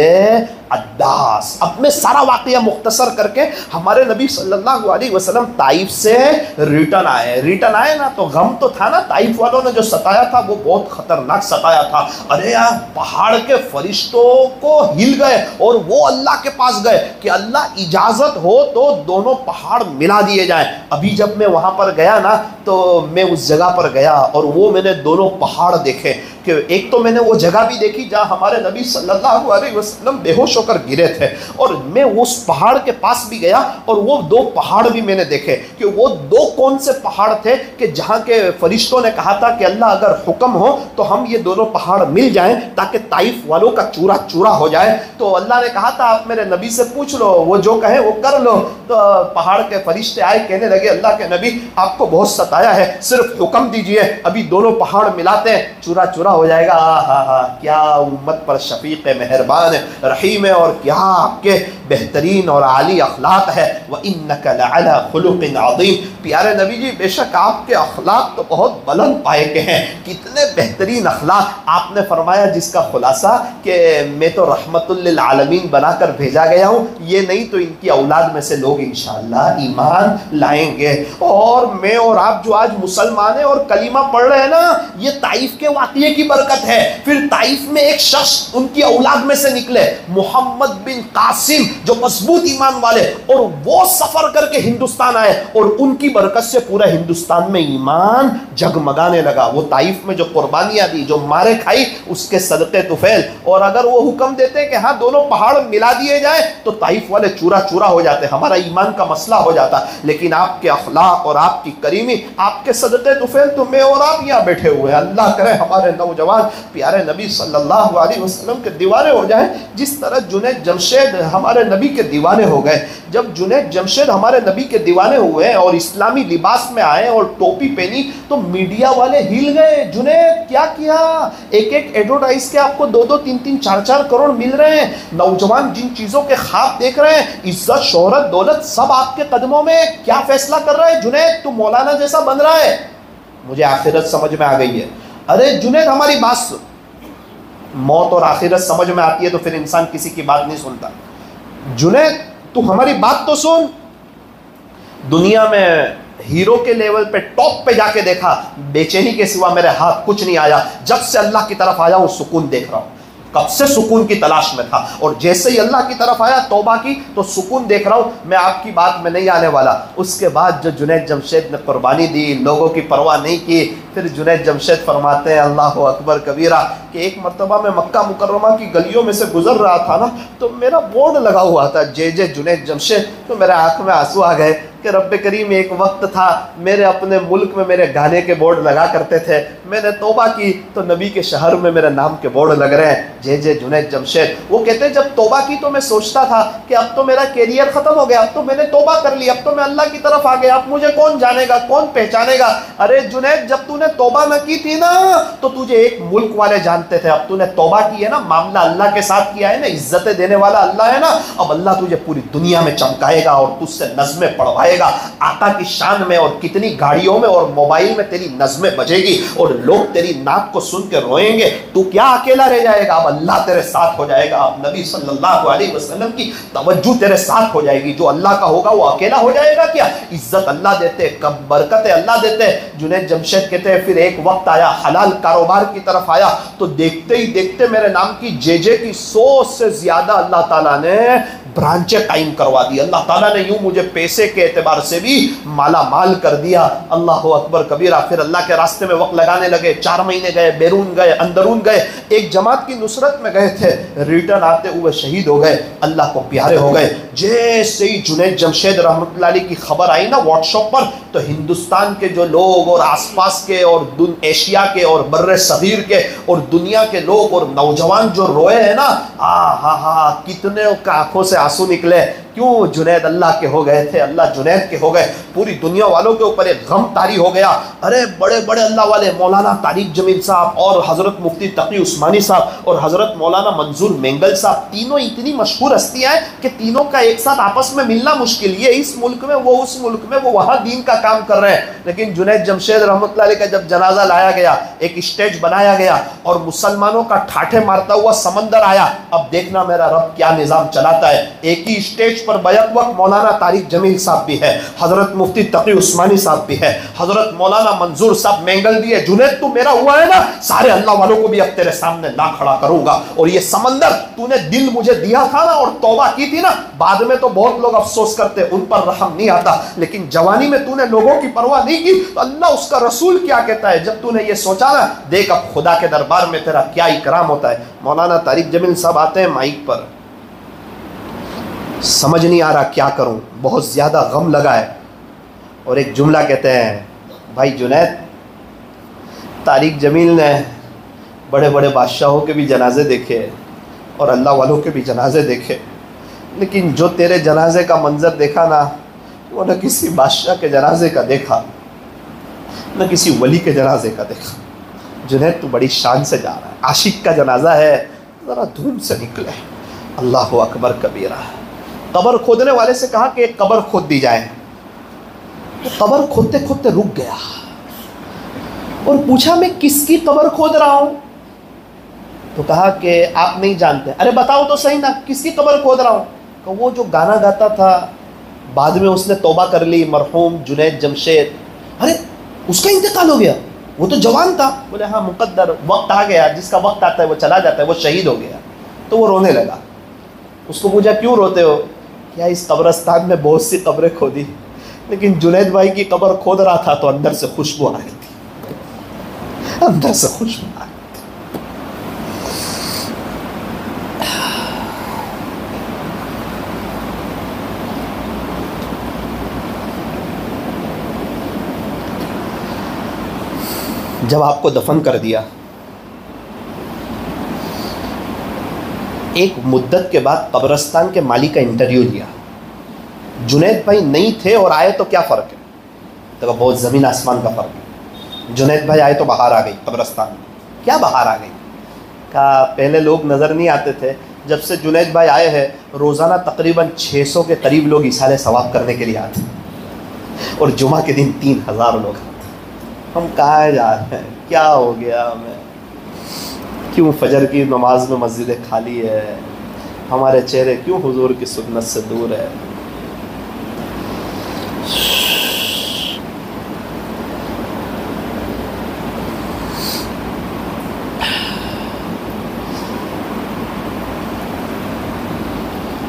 عداس۔ اب میں سارا واقعہ مختصر کر کے، ہمارے نبی صلی اللہ علیہ وسلم طائف سے ریٹرن آئے نا، تو غم تو تھا نا، طائف والوں نے جو ستایا تھا وہ بہت خطرناک ستایا تھا۔ ارے یار، پہاڑ کے فرشتوں کو ہل گئے اور وہ اللہ کے پاس گئے کہ اللہ اجازت ہو تو دونوں پہاڑ ملا دیے جائیں۔ ابھی جب میں وہاں پر گیا نا تو میں اس جگہ پر گیا اور وہ میں نے دونوں پہاڑ دیکھے، کہ ایک تو میں نے وہ جگہ بھی دیکھی جہاں ہمارے نبی صلی اللہ علیہ وسلم بے ہوش ہو کر گرے تھے، اور میں اس پہاڑ کے پاس بھی گیا اور وہ دو پہاڑ بھی میں نے دیکھے کہ وہ دو کون سے پہاڑ تھے کہ جہاں کے فرشتوں نے کہا تھا کہ اللہ اگر حکم ہو تو ہم یہ دونوں پہاڑ مل جائیں تاکہ طائف والوں کا چورا چورا ہو جائے۔ تو اللہ نے کہا تھا آپ میرے نبی سے پوچھ لو، وہ جو کہے وہ کر لو۔ تو پہاڑ کے فرشتے آئے، کہنے لگے اللہ کے نبی آپ کو بہت ستایا ہے، صرف حکم دیجئے، ابھی دونوں پہاڑ ملاتے ہیں، چورا چورا ہو جائے گا۔ کیا امت پر شفیق مہربان رحیم ہے، اور کیا آپ کے بہترین اور عالی اخلاق ہے۔ وَإِنَّكَ لَعَلَى خُلُقٍ عَظِيمٍ۔ پیارے نبی جی، بے شک آپ کے اخلاق تو بہت بلند پائے کے ہیں، کتنے بہترین اخلاق۔ آپ نے فرمایا جس کا خلاصہ کہ میں تو رحمت للعالمین بنا کر بھیجا گیا ہوں، یہ نہیں تو ان کی اولاد میں سے لوگ انشاءاللہ ایمان لائیں گے۔ اور میں اور آپ جو آج مسلمان ہیں اور کلمہ پڑھ رہے ہیں نا، یہ طائف کے واقعے کی برکت ہے۔ پھر طائف میں ایک شخص ان کی اولاد میں سے نکلے، محمد بن قاسم، جو مضبوط ایمان والے، اور وہ سفر کر کے ہندوستان آئے، اور ان کی برکت سے پورا ہندوستان میں ایمان جگمگانے لگا۔ وہ طائف میں جو قربانیاں دی، جو مارے کھائی، اس کے صدقے طفیل۔ اور اگر وہ حکم دیتے کہ ہاں دونوں پہاڑ ملا دیے جائیں تو طائف والے چورا چورا ہو جاتے، ہمارا ایمان کا مسئلہ ہو جاتا۔ لیکن آپ کے اخلاق اور آپ کی کریمی، آپ کے صدقے طفیل تو میں اور آپ یہاں بیٹھے ہوئے ہیں۔ اللہ کرے ہمارے نوجوان پیارے نبی صلی اللہ علیہ وسلم کے دیوانے ہو جائیں، جس طرح جنید جمشید ہمارے نبی کے دیوانے ہو گئے۔ جب جنید جمشید ہمارے نبی کے دیوانے ہوئے اور اسلامی لباس میں آئے اور ٹوپی پہنی تو میڈیا والے ہل گئے، جنید کیا کیا، ایک ایڈورٹائز کے آپ کو 2-2, 3-3, 4-4 کروڑ مل رہے ہیں، نوجوان جن چیزوں کے خواب دیکھ رہے ہیں، عزت، شہرت، دولت، سب آپ کے قدموں میں، کیا فیصلہ کر رہا ہے جنید، تو مولانا جیسا بن رہا ہے۔ مجھے آخرت سمجھ میں آ گئی ہے۔ ارے جنید ہماری بات سن، موت اور آخرت سمجھ میں آتی ہے تو پھر انسان کسی کی بات نہیں سنتا۔ جنید تو ہماری بات تو سن، دنیا میں ہیرو کے لیول پہ ٹاپ پہ جا کے دیکھا، بے چینی کے سوا میرے ہاتھ کچھ نہیں آیا، جب سے اللہ کی طرف آیا ہوں سکون دیکھ رہا ہوں، کب سے سکون کی تلاش میں تھا، اور جیسے ہی اللہ کی طرف آیا توبہ کی تو سکون دیکھ رہا ہوں، میں آپ کی بات میں نہیں آنے والا۔ اس کے بعد جو جنید جمشید نے قربانی دی، لوگوں کی پرواہ نہیں کی، پھر جنید جمشید فرماتے ہیں اللہ اکبر کبیرہ کہ ایک مرتبہ میں مکہ مکرمہ کی گلیوں میں سے گزر رہا تھا نا، تو میرا بورڈ لگا ہوا تھا جے جنید جمشید، تو میرے آنکھ میں آنسو آ گئے کہ رب کریم، ایک وقت تھا میرے اپنے ملک میں میرے گانے کے بورڈ لگا کرتے تھے، میں نے توبہ کی تو نبی کے شہر میں میرے نام کے بورڈ لگ رہے ہیں جے جنید جمشید۔ وہ کہتے ہیں جب توبہ کی تو میں سوچتا تھا کہ اب تو میرا کیریئر ختم ہو گیا، اب تو میں نے توبہ کر لی، اب تو میں اللہ کی طرف آ گیا، اب مجھے کون جانے گا، کون پہچانے گا۔ ارے جنید، جب تو نے توبہ نہ کی تھی نا تو تجھے ایک ملک والے جانتے تھے، اب تو نے توبہ کی ہے نا، معاملہ اللہ کے ساتھ کیا ہے نا، عزتیں دینے والا اللہ ہے نا، اب اللہ تجھے پوری دنیا میں چمکائے گا اور تجھ سے نظمیں پڑھوائے گا، آقا کی شان میں، اور کتنی گاڑیوں میں اور موبائل میں تیری نظمیں بجے گی اور لوگ تیری نعت کو سن کے روئیں گے، تو کیا اکیلا رہ جائے گا، اب اللہ تیرے ساتھ ہو جائے گا، اب نبی صلی اللہ علیہ وسلم کی توجہ تیرے ساتھ ہو جائے گی، جو اللہ کا ہوگا وہ اکیلا ہو جائے گا کیا، عزت اللہ دیتے، برکتیں اللہ دیتے۔ جنید جمشید کہتے ہیں پھر ایک وقت آیا، حلال کاروبار کی طرف آیا، تو دیکھتے ہی دیکھتے میرے نام کی جے کی 100 سے زیادہ اللہ تعالیٰ نے برانچیں قائم کروا دی، اللہ تعالیٰ نے یوں مجھے پیسے کے اعتبار سے بھی مالا مال کر دیا۔ اللہ اکبر کبیرہ۔ پھر اللہ کے راستے میں وقت لگانے لگے، 4 مہینے گئے، بیرون گئے، اندرون گئے، ایک جماعت کی نصرت میں گئے تھے، ریٹرن آتے ہوئے شہید ہو گئے، اللہ کو پیارے ہو گئے۔ جیسے ہی جنید جمشید رحمۃ اللہ علیہ کی خبر آئی نا واٹس ایپ پر، تو تو ہندوستان کے جو لوگ اور آس پاس کے اور ایشیا کے اور بر صغیر کے اور دنیا کے لوگ اور نوجوان جو روئے ہیں نا، کتنے کا آنکھوں سے آنسو نکلے. کیوں؟ جنید اللہ کے ہو گئے تھے، اللہ جنید کے ہو گئے. پوری دنیا والوں کے اوپر ایک غم طاری ہو گیا. ارے بڑے بڑے اللہ والے مولانا طارق جمیل صاحب اور حضرت مفتی تقی عثمانی صاحب اور حضرت مولانا منظور مینگل صاحب، تینوں اتنی مشہور ہستیاں ہیں کہ تینوں کا ایک ساتھ آپس میں ملنا مشکل. یہ اس ملک میں، وہ اس ملک میں، وہ وہاں دین کا کام کر رہے ہیں. لیکن جنید جمشید رحمۃ اللہ علیہ کا جب جنازہ لایا گیا، ایک اسٹیج بنایا گیا اور مسلمانوں کا ٹھاٹھے مارتا ہوا سمندر آیا. اب دیکھنا میرا رب کیا نظام چلاتا ہے. ایک ہی اسٹیج پر بیک وقت مولانا طارق جمیل صاحب بھی ہے، حضرت مفتی تقی عثمانی صاحب بھی ہے، حضرت مولانا منظور صاحب مینگل بھی ہے. جنید تو میرا ہوا ہے نا، سارے اللہ والوں کو بھی اب تیرے سامنے لا کھڑا کروں گا. اور یہ سمندر تو نے دل مجھے دیا تھا نا اور توبہ کی تھی نا، بعد میں تو بہت لوگ افسوس کرتے، ان پر رحم نہیں آتا، لیکن جوانی میں تو نے لوگوں کی پرواہ نہیں کی. تو اللہ اس کا رسول کیا کہتا ہے جب تو نے یہ سوچا نا، دیکھ اب خدا کے دربار میں تیرا کیا اکرام ہوتا ہے. مولانا طارق جمیل صاحب آتے ہیں مائک پر، سمجھ نہیں آ رہا کیا کروں، بہت زیادہ غم لگا ہے، اور ایک جملہ کہتے ہیں، بھائی جنید، طارق جمیل نے بڑے بڑے بادشاہوں کے بھی جنازے دیکھے اور اللہ والوں کے بھی جنازے دیکھے، لیکن جو تیرے جنازے کا منظر دیکھا نا، وہ نہ کسی بادشاہ کے جنازے کا دیکھا، نہ کسی ولی کے جنازے کا دیکھا. جنید تو بڑی شان سے جا رہا ہے، عاشق کا جنازہ ہے، ذرا دھوم سے نکلے. اللہ اکبر کبیرہ. قبر کھودنے والے سے کہا کہ ایک قبر کھود دی جائے. قبر کھودتے کھودتے رک گیا اور پوچھا میں کس کی قبر کھود رہا ہوں؟ تو کہا کہ آپ نہیں جانتے. ارے بتاؤ تو صحیح نا، کس کی قبر کھود رہا ہوں؟ کہ وہ جو گانا گاتا تھا، بعد میں اس نے توبہ کر لی، مرحوم جنید جمشید. ارے اس کا انتقال ہو گیا، وہ تو جوان تھا. بولے ہاں مقدر، وقت آ گیا، جس کا وقت آتا ہے وہ چلا جاتا ہے، وہ شہید ہو گیا. تو وہ رونے لگا. اس کو پوچھا کیوں روتے ہو؟ کیا اس قبرستان میں بہت سی قبریں کھودی، لیکن جنید بھائی کی قبر کھود رہا تھا تو اندر سے خوشبو آ رہی تھی، اندر سے خوشبو آ رہی تھی. جب آپ کو دفن کر دیا، ایک مدت کے بعد قبرستان کے مالی کا انٹرویو لیا. جنید بھائی نہیں تھے اور آئے تو کیا فرق ہے؟ تو بہت زمین آسمان کا فرق ہے. جنید بھائی آئے تو باہر آ گئی قبرستان میں. کیا باہر آ گئی؟ کہا پہلے لوگ نظر نہیں آتے تھے، جب سے جنید بھائی آئے ہیں روزانہ تقریباً 600 کے قریب لوگ اصالہ ثواب کرنے کے لیے آتے ہیں، اور جمعہ کے دن 3000 لوگ آتے ہیں. ہم کہاں جا رہے ہیں؟ کیا ہو گیا ہمیں؟ کیوں فجر کی نماز میں مسجدیں خالی ہے؟ ہمارے چہرے کیوں حضور کی سنت سے دور ہے؟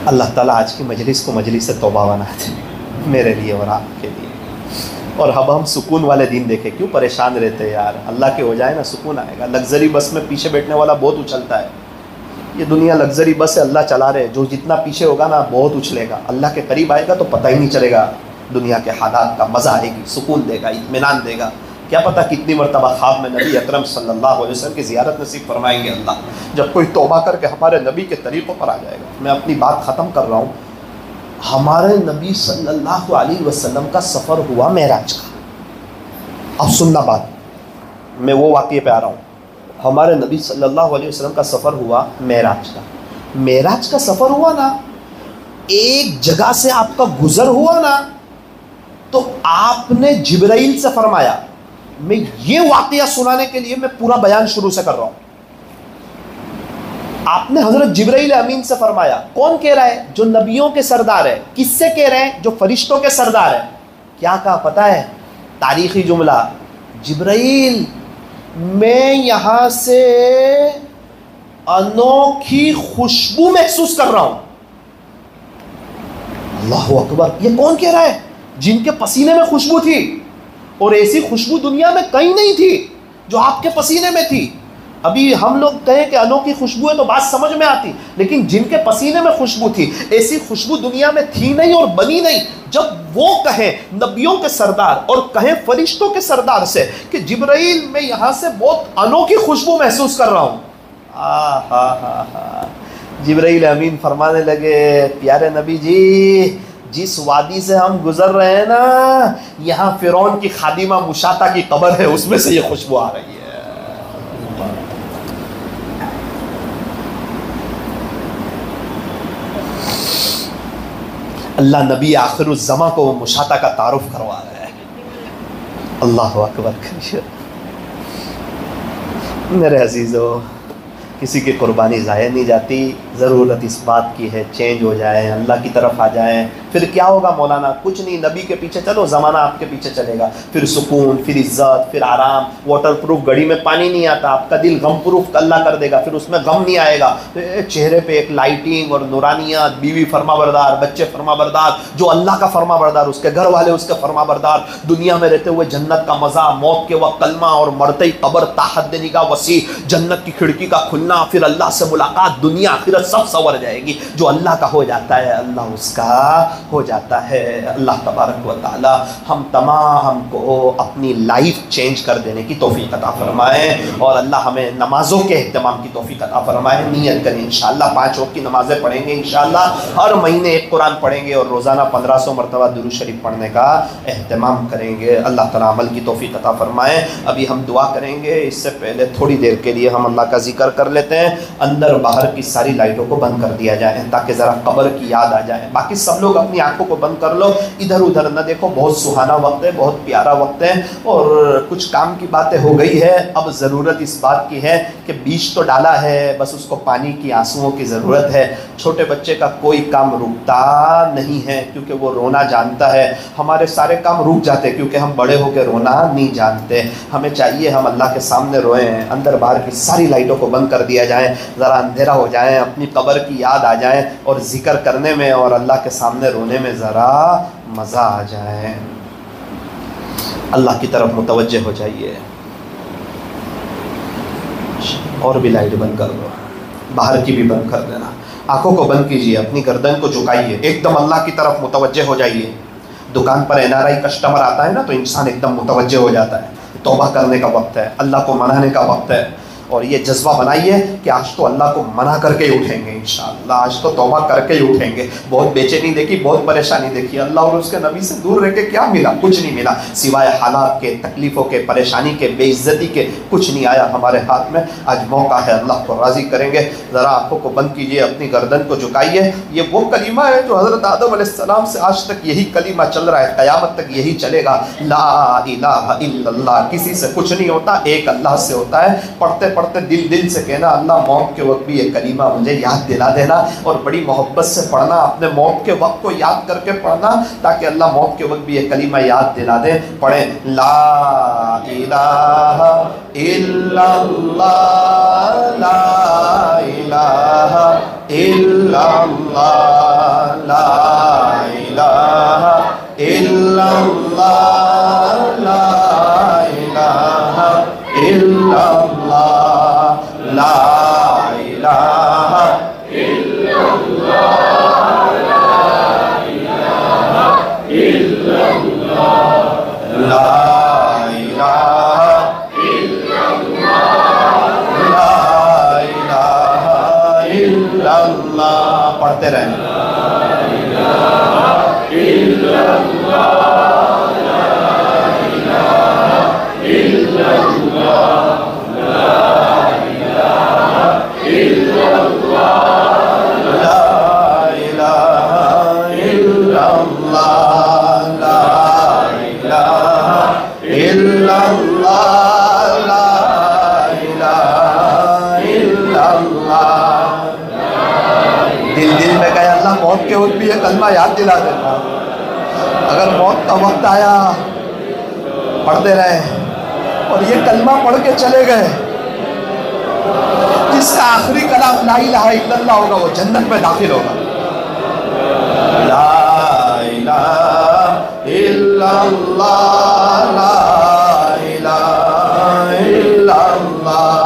اللہ تعالیٰ آج کی مجلس کو مجلس توبہ بنا دے میرے لیے اور آپ کے لیے. اور اب ہم سکون والے دن دیکھیں. کیوں پریشان رہتے یار؟ اللہ کے ہو جائے نا، سکون آئے گا. لگژری بس میں پیچھے بیٹھنے والا بہت اچھلتا ہے. یہ دنیا لگژری بس ہے، اللہ چلا رہے. جو جتنا پیچھے ہوگا نا بہت اچھلے گا. اللہ کے قریب آئے گا تو پتہ ہی نہیں چلے گا دنیا کے حالات کا. مزہ آئے گی، سکون دے گا، اطمینان دے گا. کیا پتہ کتنی مرتبہ خواب میں نبی اکرم صلی اللہ علیہ وسلم کی زیارت نصیب فرمائیں گے اللہ، جب کوئی توبہ کر کے ہمارے نبی کے طریقوں پر آ جائے گا. میں اپنی بات ختم کر رہا ہوں. ہمارے نبی صلی اللہ علیہ وسلم کا سفر ہوا معراج کا. اب سننا بات، میں وہ واقعے پہ آ رہا ہوں. ہمارے نبی صلی اللہ علیہ وسلم کا سفر ہوا معراج کا. معراج کا سفر ہوا نا، ایک جگہ سے آپ کا گزر ہوا نا، تو آپ نے جبرائیل سے فرمایا. میں یہ واقعہ سنانے کے لیے میں پورا بیان شروع سے کر رہا ہوں. آپ نے حضرت جبرائیل امین سے فرمایا. کون کہہ رہا ہے؟ جو نبیوں کے سردار ہے. کس سے کہہ رہے ہیں؟ جو فرشتوں کے سردار ہے. کیا کہا پتہ ہے؟ تاریخی جملہ، جبرائیل میں یہاں سے انوکھی خوشبو محسوس کر رہا ہوں. اللہ اکبر. یہ کون کہہ رہا ہے؟ جن کے پسینے میں خوشبو تھی، اور ایسی خوشبو دنیا میں کہیں نہیں تھی جو آپ کے پسینے میں تھی. ابھی ہم لوگ کہیں کہ انوکھی خوشبو ہے تو بات سمجھ میں آتی، لیکن جن کے پسینے میں خوشبو تھی، ایسی خوشبو دنیا میں تھی نہیں اور بنی نہیں۔ جب وہ کہیں نبیوں کے سردار اور کہیں فرشتوں کے سردار سے کہ جبرائیل میں یہاں سے بہت انوکھی خوشبو محسوس کر رہا ہوں، جبرائیل امین فرمانے لگے پیارے نبی جی، جس وادی سے ہم گزر رہے ہیں نا، یہاں فرعون کی خادمہ مشاطہ کی قبر ہے، اس میں سے یہ خوشبو آ رہی ہے۔ اللہ نبی آخر الزماں کو مشاطہ کا تعارف کروا رہا ہے۔ اللہ اکبر۔ میرے عزیزو، کسی کی قربانی ضائع نہیں جاتی، ضرورت اس بات کی ہے چینج ہو جائیں، اللہ کی طرف آ جائیں۔ پھر کیا ہوگا مولانا؟ کچھ نہیں، نبی کے پیچھے چلو، زمانہ آپ کے پیچھے چلے گا، پھر سکون، پھر عزت، پھر آرام۔ واٹر پروف گھڑی میں پانی نہیں آتا، آپ کا دل غم پروف اللہ کر دے گا، پھر اس میں غم نہیں آئے گا، چہرے پہ ایک لائٹنگ اور نورانیت، بیوی فرما بردار، بچے فرما بردار، جو اللہ کا فرما بردار، اس کے گھر والے اس کے فرما بردار، دنیا میں رہتے ہوئے جنت کا مزہ، موت کے وقت کلمہ، اور مرتے ہی قبر تحت نگاہ وسیع، جنت کی کھڑکی کا کھلنا، پھر اللہ سے ملاقات، دنیا آخرت سب سنور جائے گی۔ جو اللہ کا ہو جاتا ہے اللہ اس کا ہو جاتا ہے۔ اللہ تبارک و تعالی ہم تمام کو اپنی لائف چینج کر دینے کی توفیق عطا فرمائے، اور اللہ ہمیں نمازوں کے اہتمام کی توفیق عطا فرمائے۔ نیت کریں انشاءاللہ 5 وقت کی نمازیں پڑھیں گے انشاءاللہ، ہر مہینے ایک قرآن پڑھیں گے، اور روزانہ 1500 مرتبہ درود شریف پڑھنے کا اہتمام کریں گے۔ اللہ تعالیٰ عمل کی توفیق عطا فرمائے۔ ابھی ہم دعا کریں گے، اس سے پہلے تھوڑی دیر کے لیے ہم اللہ کا ذکر کر لیتے ہیں۔ اندر باہر کی ساری لائٹوں کو بند کر دیا جائے تاکہ ذرا قبر کی یاد آ جائے۔ باقی سب لوگ اپنی آنکھوں کو بند کر لو، ادھر ادھر نہ دیکھو۔ بہت سہانا وقت ہے، بہت پیارا وقت ہے، اور کچھ کام کی باتیں ہو گئی ہے۔ اب ضرورت اس بات کی ہے کہ بیج تو ڈالا ہے، بس اس کو پانی کی آنسوؤں کی ضرورت ہے۔ چھوٹے بچے کا کوئی کام رکتا نہیں ہے کیونکہ وہ رونا جانتا ہے، ہمارے سارے کام رک جاتے کیونکہ ہم بڑے ہو کے رونا نہیں جانتے۔ ہمیں چاہیے ہم اللہ کے سامنے روئیں، اندر باہر کی ساری لائٹوں کو بند کر دیا جائے، ذرا اندھیرا ہو جائیں، اپنی قبر کی یاد آ جائیں، اور ذکر کرنے میں اور اللہ کے سامنے رونے میں ذرا مزہ آ جائے۔ اللہ کی طرف متوجہ ہو جائیے، اور بھی لائٹ بند کر دو، باہر کی بھی بند کر دینا۔ آنکھوں کو بند کیجیے، اپنی گردن کو جھکائیے، ایک دم اللہ کی طرف متوجہ ہو جائیے۔ دکان پر NRI کسٹمر آتا ہے نا تو انسان ایک دم متوجہ ہو جاتا ہے۔ توبہ کرنے کا وقت ہے، اللہ کو منانے کا وقت ہے، اور یہ جذبہ بنائیے کہ آج تو اللہ کو منع کر کے ہی اٹھیں گے انشاءاللہ، آج تو توبہ کر کے ہی اٹھیں گے۔ بہت بے چینی دیکھی، بہت پریشانی دیکھی، اللہ اور اس کے نبی سے دور رہ کے کیا ملا؟ کچھ نہیں ملا سوائے حالات کے، تکلیفوں کے، پریشانی کے، بے عزتی کے، کچھ نہیں آیا ہمارے ہاتھ میں۔ آج موقع ہے، اللہ کو راضی کریں گے۔ ذرا آنکھوں کو بند کیجیے، اپنی گردن کو جھکائیے۔ یہ وہ کلمہ ہے جو حضرت آدم علیہ السلام سے آج تک یہی کلمہ چل رہا ہے، قیامت تک یہی چلے گا۔ لا الہ الا اللہ، کسی سے کچھ نہیں ہوتا، ایک اللہ سے ہوتا ہے۔ پڑھتے پڑھتے دل سے کہنا، اللہ موت کے وقت بھی یہ کلمہ مجھے یاد دلا دینا، اور بڑی محبت سے پڑھنا، اپنے موت کے وقت کو یاد کر کے پڑھنا تاکہ اللہ موت کے وقت بھی یہ کلمہ یاد دلا دے۔ پڑھیں لا الہ الا اللہ، لا الہ الا اللہ، لا الہ الا اللہ، لا الہ الا اللہ، لا الہ الا اللہ، لا الہ الا اللہ، لا الہ الا اللہ، لا الہ الا اللہ۔ پڑھتے رہیں، لا الہ الا اللہ، لا الہ الا اللہ، دل میں کہے اللہ موت کے وقت بھی یہ کلمہ یاد دلا دینا۔ اگر موت کا وقت آیا پڑھتے رہے اور یہ کلمہ پڑھ کے چلے گئے، جس کا آخری کلام لا الہ الا اللہ ہوگا وہ جنت میں داخل ہوگا۔ لا الہ الا اللہ، لا الہ الا اللہ،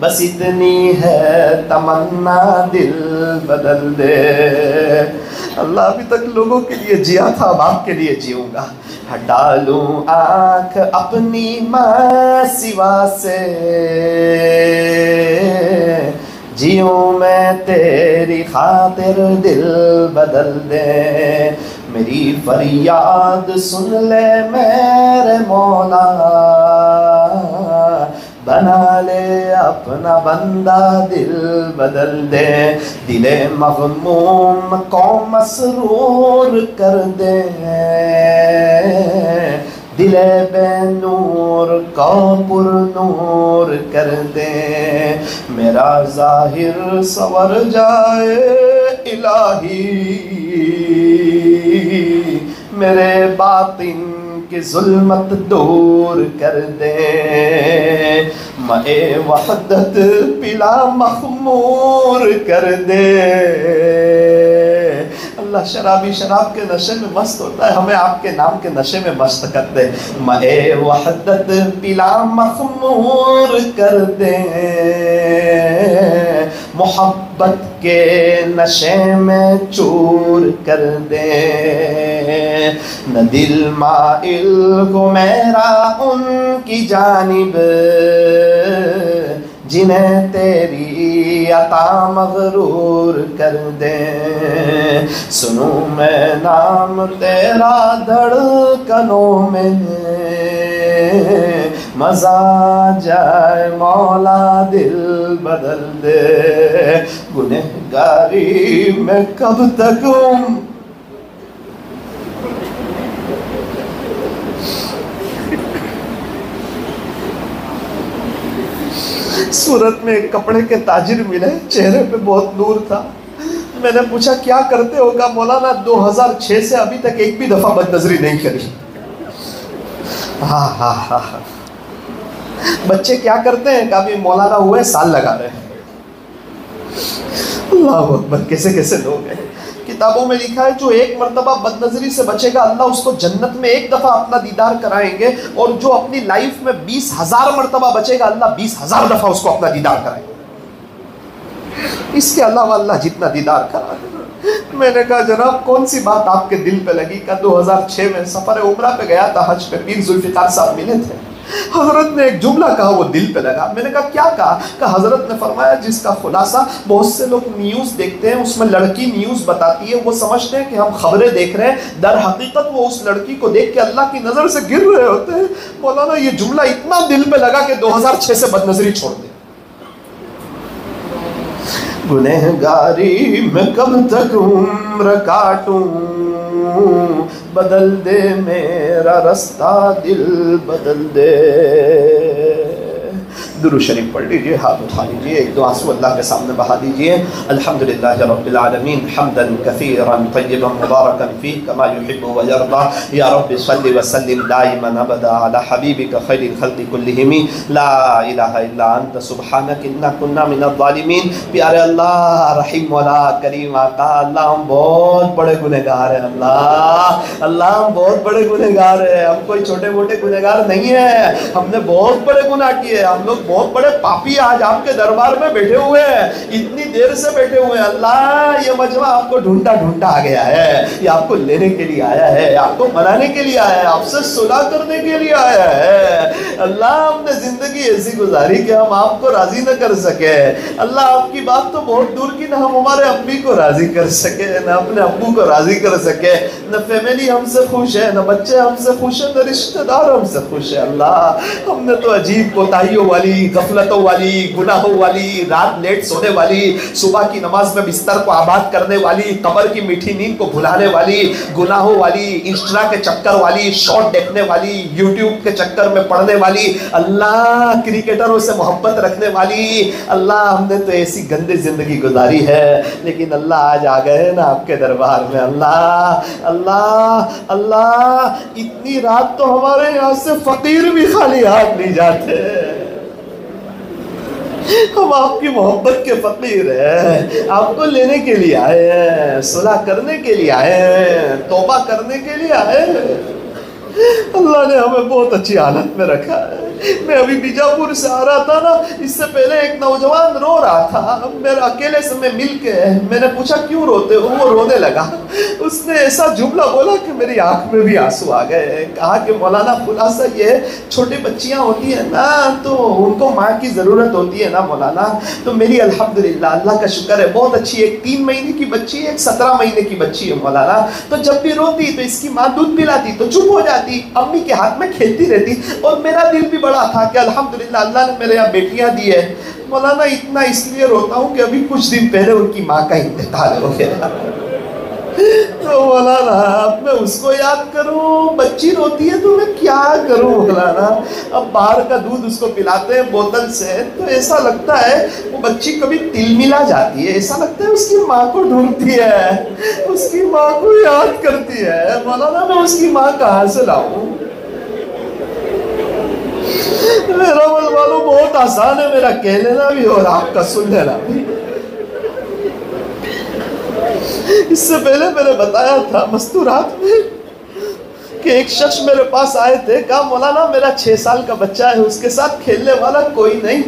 بس اتنی ہے تمنا دل بدل دے. اللہ ابھی تک لوگوں کے لیے جیا تھا، اب آپ کے لیے جیوں گا. ہٹا لوں آنکھ اپنی ماں سوا سے، جیوں میں تیری خاطر دل بدل دے. میری فریاد سن لے میرے مولا، بنا لے اپنا بندہ دل بدل دے. دل مغموم کو مسرور کر دے، دل بے نور کو پر نور کر دے. میرا ظاہر سنور جائے الہی، میرے باطن کی ظلمت دور کر دے. مے وحدت پلا مخمور کر دے. اللہ شرابی شراب کے نشے میں مست ہوتا ہے، ہمیں آپ کے نام کے نشے میں مست کر دے. مے وحدت پلا مخمور کر دے، محبت کے نشے میں چور کر دے. نہ دل مائل ہو میرا ان کی جانب، جنہیں تیری عطا مغرور کر دے. سنوں میں نام تیرا دھڑکنوں میں، مزہ جائے مولا دل بدل دے. گنہگاری میں کب تک ہوں، صورت میں ایک کپڑے کے تاجر ملے، چہرے پہ بہت نور تھا. میں نے پوچھا کیا کرتے ہو؟ کہا مولانا 2006 سے ابھی تک ایک بھی دفعہ بد نظری نہیں کری. ہاں ہاں ہاں. بچے کیا کرتے ہیں؟ کہا بھی مولانا ہوئے سال لگا رہے ہیں. اللہ اکبر، کیسے کیسے لوگ ہیں. کتابوں میں لکھا ہے جو ایک مرتبہ بد نظری سے بچے گا اللہ اس کو جنت میں ایک دفعہ اپنا دیدار کرائیں گے، اور جو اپنی لائف میں 20,000 مرتبہ بچے گا اللہ 20,000 دفعہ اس کو اپنا دیدار کرائیں گے. اس کے علاوہ اللہ جتنا دیدار کرا دے. میں نے کہا جناب کون سی بات آپ کے دل پہ لگی؟ کہ 2006 میں سفر عمرہ پہ گیا تھا، حج پہ پیر ذوالفقار صاحب ملے تھے. حضرت نے ایک جملہ کہا وہ دل پہ لگا. میں نے کہا کیا کہا؟ کہ حضرت نے فرمایا جس کا خلاصہ بہت سے لوگ نیوز دیکھتے ہیں، اس میں لڑکی نیوز بتاتی ہے، وہ سمجھتے ہیں کہ ہم خبریں دیکھ رہے ہیں، در حقیقت وہ اس لڑکی کو دیکھ کے اللہ کی نظر سے گر رہے ہوتے ہیں. مولانا یہ جملہ اتنا دل پہ لگا کہ 2006 سے بد نظری چھوڑ دے. گنہگاری میں کب تک عمر کاٹوں، بدل دے میرا رستہ دل بدل دے. درود شریف پڑھ لیجئے، ہاتھ اٹھا لیجئے، ایک دو آنسو اللہ کے سامنے بہا دیجئے. الحمدللہ رب العالمین حمدا کثیرا طیبا مبارکا فیہ کما یحب و یرضی. یا رب صل وسلم دائما ابدا علی حبیبک خیر الخلق کلہم لا الہ الا انت سبحانک انا کنا من الظالمین. پیارے اللہ رحیم مولا کریم آقا، اللہ ہم بہت بڑے گنہگار ہیں. اللہ ہم بہت بڑے گنہگار ہیں، ہم کوئی چھوٹے موٹے گنہگار نہیں ہیں. ہم نے بہت بڑے گناہ کیے، ہم لوگ بہت بڑے پاپی آج آپ کے دربار میں بیٹھے ہوئے ہیں، اتنی دیر سے بیٹھے ہوئے ہیں. اللہ یہ مجمع آپ کو ڈھونڈا ڈھونڈا آ گیا ہے، یہ آپ کو لینے کے لیے آیا ہے، آپ کو منانے کے لیے آیا ہے، آپ سے صلح کرنے کے لیے آیا ہے. اللہ ہم نے زندگی ایسی گزاری کہ ہم آپ کو راضی نہ کر سکے. اللہ آپ کی بات تو بہت دور کی، نہ ہم ہمارے امی کو راضی کر سکے، نہ اپنے ابو کو راضی کر سکے، نہ فیملی ہم سے خوش ہے، نہ بچے ہم سے خوش ہیں، نہ رشتہ دار ہم سے خوش ہے. اللہ ہم نے تو عجیب کوتاہیوں والی، غفلتوں والی، گناہوں والی، رات لیٹ سونے والی، صبح کی نماز میں بستر کو آباد کرنے والی، قبر کی میٹھی نیند کو بھلانے والی، گناہوں والی، انسٹا کے چکر والی، شارٹ دیکھنے والی، یوٹیوب کے چکر میں پڑھنے والی، اللہ کرکٹروں سے محبت رکھنے والی. اللہ ہم نے تو ایسی گندی زندگی گزاری ہے، لیکن اللہ آج آ گئے نا آپ کے دربار میں. اللہ اتنی رات تو ہمارے یہاں سے فقیر بھی خالی ہاتھ نہیں جاتے. ہم آپ کی محبت کے فقیر ہیں، آپ کو لینے کے لیے آئے ہیں، صلح کرنے کے لیے آئے ہیں، توبہ کرنے کے لیے آئے ہیں. اللہ نے ہمیں بہت اچھی حالت میں رکھا ہے۔ میں ابھی بیجاپور سے آ رہا تھا نا، اس سے پہلے ایک نوجوان رو رہا تھا، میرے اکیلے سے میں مل کے میں نے پوچھا کیوں روتے ہو؟ وہ رونے لگا۔ اس نے ایسا جملہ بولا کہ میری آنکھ میں بھی آنسو آ گئے۔ کہا کہ مولانا خلاصہ یہ چھوٹی بچیاں ہوتی ہیں نا تو ان کو ماں کی ضرورت ہوتی ہے نا مولانا، تو میری الحمدللہ اللہ کا شکر ہے بہت اچھی، ایک 3 مہینے کی بچی ہے، ایک 17 مہینے کی بچی ہے مولانا، تو جب بھی روتی تو اس کی ماں دودھ پلاتی تو چپ ہو جاتی، امی کے ہاتھ میں کھیلتی رہتی، اور میرا دل بھی بڑا تھا کہ الحمدللہ اللہ نے میرے یہاں بیٹیاں دی ہے مولانا۔ اتنا اس لیے روتا ہوں کہ ابھی کچھ دن پہلے ان کی ماں کا انتقال ہو گیا، تو مولانا اب میں اس کو یاد کروں، بچی روتی ہے تو میں کیا کروں مولانا؟ اب باہر کا دودھ اس کو پلاتے ہیں بوتل سے تو ایسا لگتا ہے وہ بچی کبھی تل ملا جاتی ہے، ایسا لگتا ہے اس کی ماں کو ڈھونڈتی ہے، اس کی ماں کو یاد کرتی ہے۔ مولانا میں اس کی ماں کہاں سے لاؤں؟ میرا والوں بہت آسان ہے، میرا کہہ لینا بھی اور آپ کا سن لینا بھی۔ اس سے پہلے میں نے بتایا تھا مستورات میں کہ ایک شخص میرے پاس آئے تھے، کہا مولانا میرا 6 سال کا بچہ ہے، اس کے ساتھ کھیلنے والا کوئی نہیں۔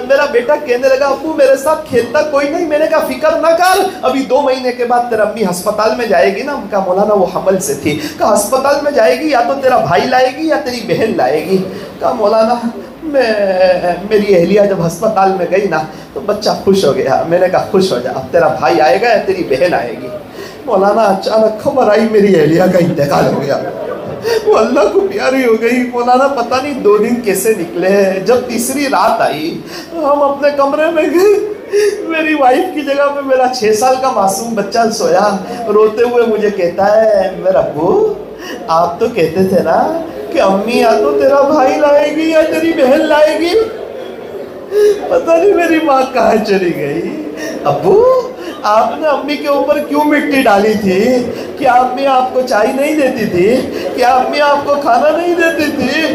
میرا بیٹا کہنے لگا ابو میرے ساتھ کھیلتا کوئی نہیں۔ میں نے کہا فکر نہ کر، ابھی 2 مہینے کے بعد تیرا امی ہسپتال میں جائے گی نا۔ کہا مولانا وہ حمل سے تھی۔ کہا ہسپتال میں جائے گی یا تو تیرا بھائی لائے گی یا تیری بہن لائے گی۔ کہا مولانا میری اہلیہ جب ہسپتال میں گئی نا تو بچہ خوش ہو گیا۔ میں نے کہا خوش ہو جا، اب تیرا بھائی آئے گا یا تیری بہن آئے گی۔ مولانا اچانک خبر آئی میری اہلیہ کا انتقال ہو گیا، وہ اللہ کو پیاری ہو گئی۔ مولانا پتہ نہیں 2 دن کیسے نکلے۔ جب تیسری رات آئی ہم اپنے کمرے میں گئے، میری وائف کی جگہ پہ میرا 6 سال کا معصوم بچہ سویا، روتے ہوئے مجھے کہتا ہے میرا ابو آپ تو کہتے تھے نا کہ امی یا تو تیرا بھائی لائے گی یا تیری بہن لائے گی، پتہ نہیں میری ماں کہاں چلی گئی۔ ابو آپ نے امی کے اوپر کیوں مٹی ڈالی تھی؟ کیا امی آپ کو چائے نہیں دیتی تھی؟ کیا امی آپ کو کھانا نہیں دیتی تھی؟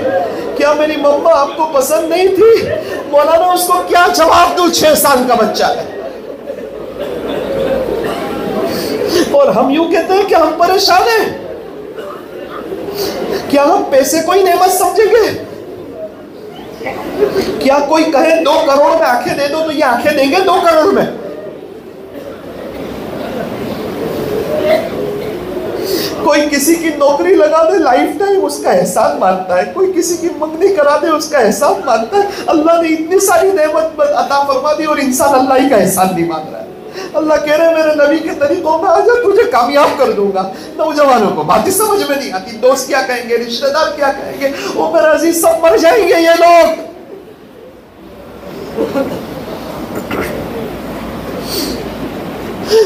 کیا میری مما آپ کو پسند نہیں تھی؟ مولانا اس کو کیا جواب دوں؟ 6 سال کا بچہ ہے، اور ہم یوں کہتے ہیں کہ ہم پریشان ہیں۔ کیا ہم پیسے کوئی نعمت سمجھیں گے؟ کیا کوئی کہے 2 کروڑ میں آنکھیں دے دو تو یہ آنکھیں دیں گے 2 کروڑ میں؟ کوئی کسی کی نوکری لگا دے لائف ٹائم اس کا احسان مانتا ہے، کوئی کسی کی منگنی کرا دے اس کا احسان مانتا ہے۔ اللہ نے اتنی ساری نعمت عطا فرما دی اور انسان اللہ ہی کا احسان نہیں مان رہا ہے۔ اللہ کہہ رہے میرے نبی کے طریقوں میں آجا تجھے کامیاب کر دوں گا۔ نوجوانوں کو باتیں سمجھ میں نہیں آتی، دوست کیا کہیں گے، رشتہ دار کیا کہیں گے، وہ میرا عزیز سب مر جائیں گے یہ لوگ۔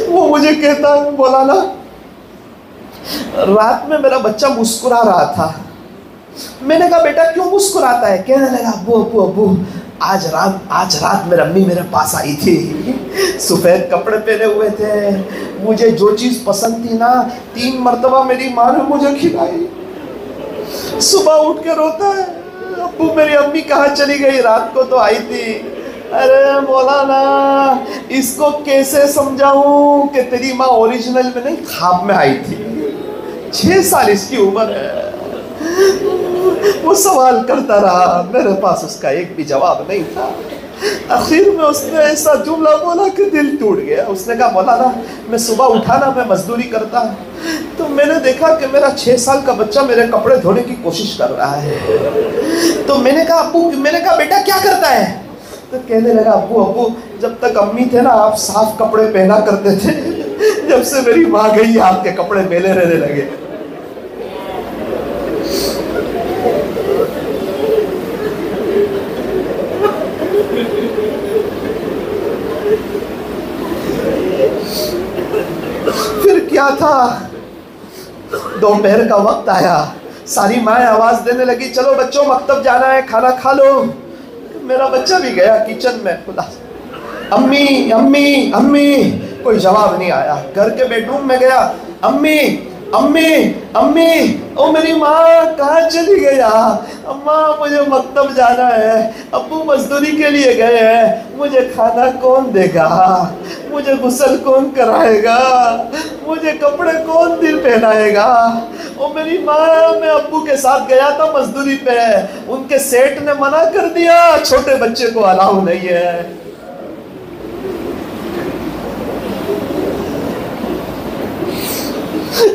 وہ مجھے کہتا ہے مولانا رات میں میرا بچہ مسکرا رہا تھا۔ میں نے کہا بیٹا کیوں مسکراتا ہے؟ کہنے لگا ابو آج رات میری امی میرے پاس آئی تھی، سفید کپڑے پہنے ہوئے تھے، مجھے جو چیز پسند تھی نا 3 مرتبہ میری ماں نے مجھے کھلائی۔ صبح اٹھ کے روتا ہے ابو میری امی کہاں چلی گئی؟ رات کو تو آئی تھی۔ ارے مولانا اس کو کیسے سمجھاؤں کہ تیری ماں اوریجنل میں نہیں خواب میں آئی تھی؟ 6 سال اس کی عمر ہے۔ وہ سوال کرتا رہا، میرے پاس اس کا ایک بھی جواب نہیں تھا۔ آخر میں اس نے ایسا جملہ بولا کہ دل ٹوٹ گیا۔ اس نے کہا مولانا میں صبح اٹھا نا، میں مزدوری کرتا تو میں نے دیکھا کہ میرا 6 سال کا بچہ میرے کپڑے دھونے کی کوشش کر رہا ہے، تو میں نے کہا بیٹا کیا کرتا ہے؟ تو کہنے لگا ابو جب تک امی تھے نا آپ صاف کپڑے پہنا کرتے تھے، جب سے میری ماں گئی آپ کے کپڑے میلے رہنے لگے۔ پھر کیا تھا، دوپہر کا وقت آیا، ساری مائیں آواز دینے لگی چلو بچوں مکتب جانا ہے، کھانا کھا لو۔ میرا بچہ بھی گیا کچن میں، خدا امی امی امی، کوئی جواب نہیں آیا۔ گھر کے بیڈ روم میں گیا، امی امی امی، او میری ماں کہاں چلی گیا؟ اماں مجھے مکتب جانا ہے، ابو مزدوری کے لیے گئے ہیں، مجھے کھانا کون دے گا؟ مجھے غسل کون کرائے گا؟ مجھے کپڑے کون دل پہنائے گا؟ اور میری ماں، میں ابو کے ساتھ گیا تھا مزدوری پہ، ان کے سیٹ نے منع کر دیا، چھوٹے بچے کو الاؤ نہیں ہے۔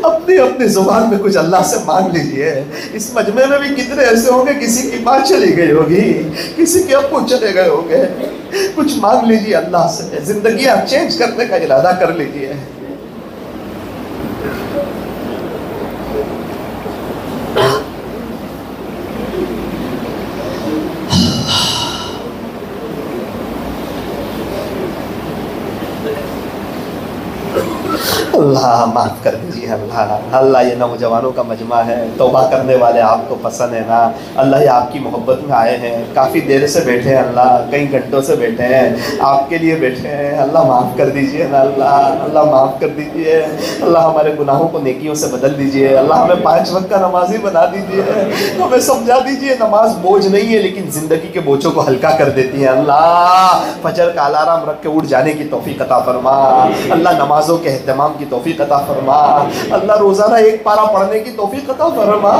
اپنی اپنی زبان میں کچھ اللہ سے مانگ لیجئے۔ اس مجمع میں بھی کتنے ایسے ہوں گے، کسی کی ماں چلی گئی ہوگی، کسی کے ابو چلے گئے ہوں گے، کچھ مانگ لیجئے اللہ سے، زندگیاں چینج کرنے کا ارادہ کر لیجئے۔ اللہ معاف کر دیجیے اللہ۔ اللہ یہ نوجوانوں کا مجمع ہے، توبہ کرنے والے آپ کو پسند ہے نا اللہ، یہ آپ کی محبت میں آئے ہیں، کافی دیر سے بیٹھے ہیں اللہ، کئی گھنٹوں سے بیٹھے ہیں، آپ کے لیے بیٹھے ہیں اللہ، معاف کر دیجیے نا اللہ، اللہ معاف کر دیجیے اللہ، ہمارے گناہوں کو نیکیوں سے بدل دیجیے اللہ، ہمیں 5 وقت کا نمازی بنا دیجیے، ہمیں سمجھا دیجیے نماز بوجھ نہیں ہے لیکن زندگی کے بوجھوں کو ہلکا کر دیتی ہے اللہ، فجر کا الارم رکھ کے اٹھ جانے کی توفیق عطا فرما اللہ، نمازوں کے اہتمام کی توفیق عطا فرما اللہ، روزانہ 1 پارہ پڑھنے کی توفیق عطا فرما،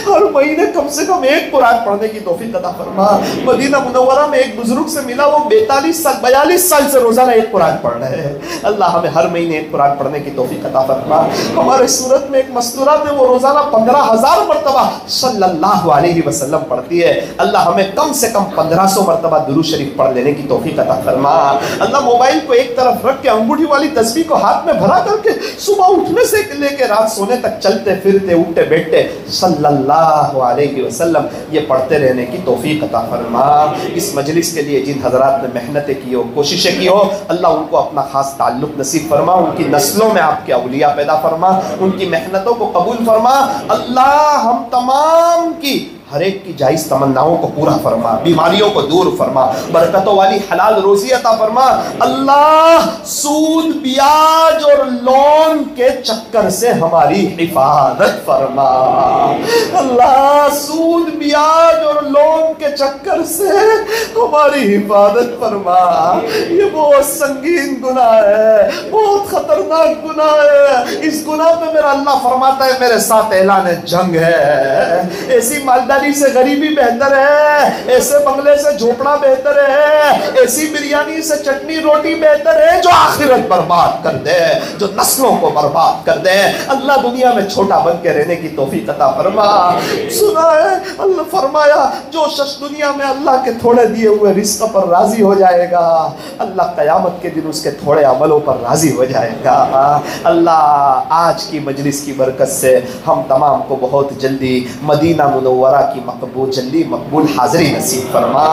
ہر مہینے کم سے کم 1 قرآن پڑھنے کی توفیق عطا فرما۔ مدینہ منورہ میں ایک بزرگ سے ملا، وہ 42 سال سے روزانہ 1 قرآن پڑھ رہے ہیں اللہ، ہمیں ہر مہینے 1 قرآن پڑھنے کی توفیق عطا فرما۔ ہمارے سورت میں ایک مستورات ہے، وہ روزانہ 15,000 مرتبہ صلی اللہ علیہ وسلم پڑھتی ہے اللہ، ہمیں کم سے کم 1500 مرتبہ درود شریف پڑھ لینے کی توفیق عطا فرما اللہ، موبائل کو ایک طرف رکھ کے انگوٹھی والی تسبیح کو ہاتھ میں بھرا کر کے صبح اٹھنے سے لے کے رات سونے تک چلتے پھرتے اٹھتے بیٹھتے صلی اللہ علیہ وسلم یہ پڑھتے رہنے کی توفیق عطا فرما۔ اس مجلس کے لیے جن حضرات نے محنتیں کی ہو، کوششیں کی ہو اللہ، ان کو اپنا خاص تعلق نصیب فرما، ان کی نسلوں میں آپ کے اولیاء پیدا فرما، ان کی محنتوں کو قبول فرما اللہ، ہم تمام کی ہر ایک کی جائز تمناؤں کو پورا فرما، بیماریوں کو دور فرما، برکتوں والی حلال روزی عطا فرما اللہ، سود بیاج اور لون کے چکر سے ہماری حفاظت فرما اللہ، سود بیاج اور لون کے چکر سے ہماری حفاظت فرما، یہ بہت سنگین گناہ ہے، بہت خطرناک گناہ ہے، اس گناہ پہ میرا اللہ فرماتا ہے میرے ساتھ اعلان جنگ ہے، ایسی مالداری سے غریبی بہتر ہے، ایسے بنگلے سے جھوپڑا بہتر ہے، ایسی بریانی سے چٹنی روٹی بہتر ہے جو آخرت برباد کر دے، جو نسلوں کو برباد کر دے اللہ، دنیا میں چھوٹا بن کے رہنے کی توفیق عطا فرما۔ سنا ہے اللہ فرمایا جو شخص دنیا میں اللہ کے تھوڑے دیے ہوئے رزق پر راضی ہو جائے گا اللہ قیامت کے دن اس کے تھوڑے عملوں پر راضی ہو جائے گا اللہ، آج کی مجلس کی برکت سے ہم تمام کو بہت جلدی مدینہ منورہ کی مقبول حاضری نصیب فرما،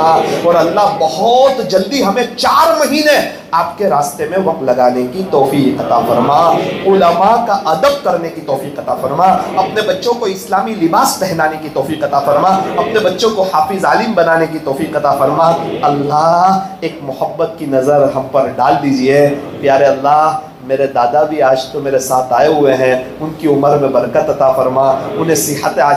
اور اللہ بہت جلدی ہمیں 4 مہینے آپ کے راستے میں وقت لگانے کی توفیق عطا فرما، علماء کا ادب کرنے کی توفیق عطا فرما، اپنے بچوں کو اسلامی لباس پہنانے کی توفیق عطا فرما، اپنے بچوں کو حافظ عالم بنانے کی توفیق عطا فرما اللہ، ایک محبت کی نظر ہم پر ڈال دیجئے پیارے اللہ، میرے دادا بھی آج تو میرے ساتھ آئے ہوئے ہیں، ان کی عمر میں برکت عطا فرما، انہیں صحت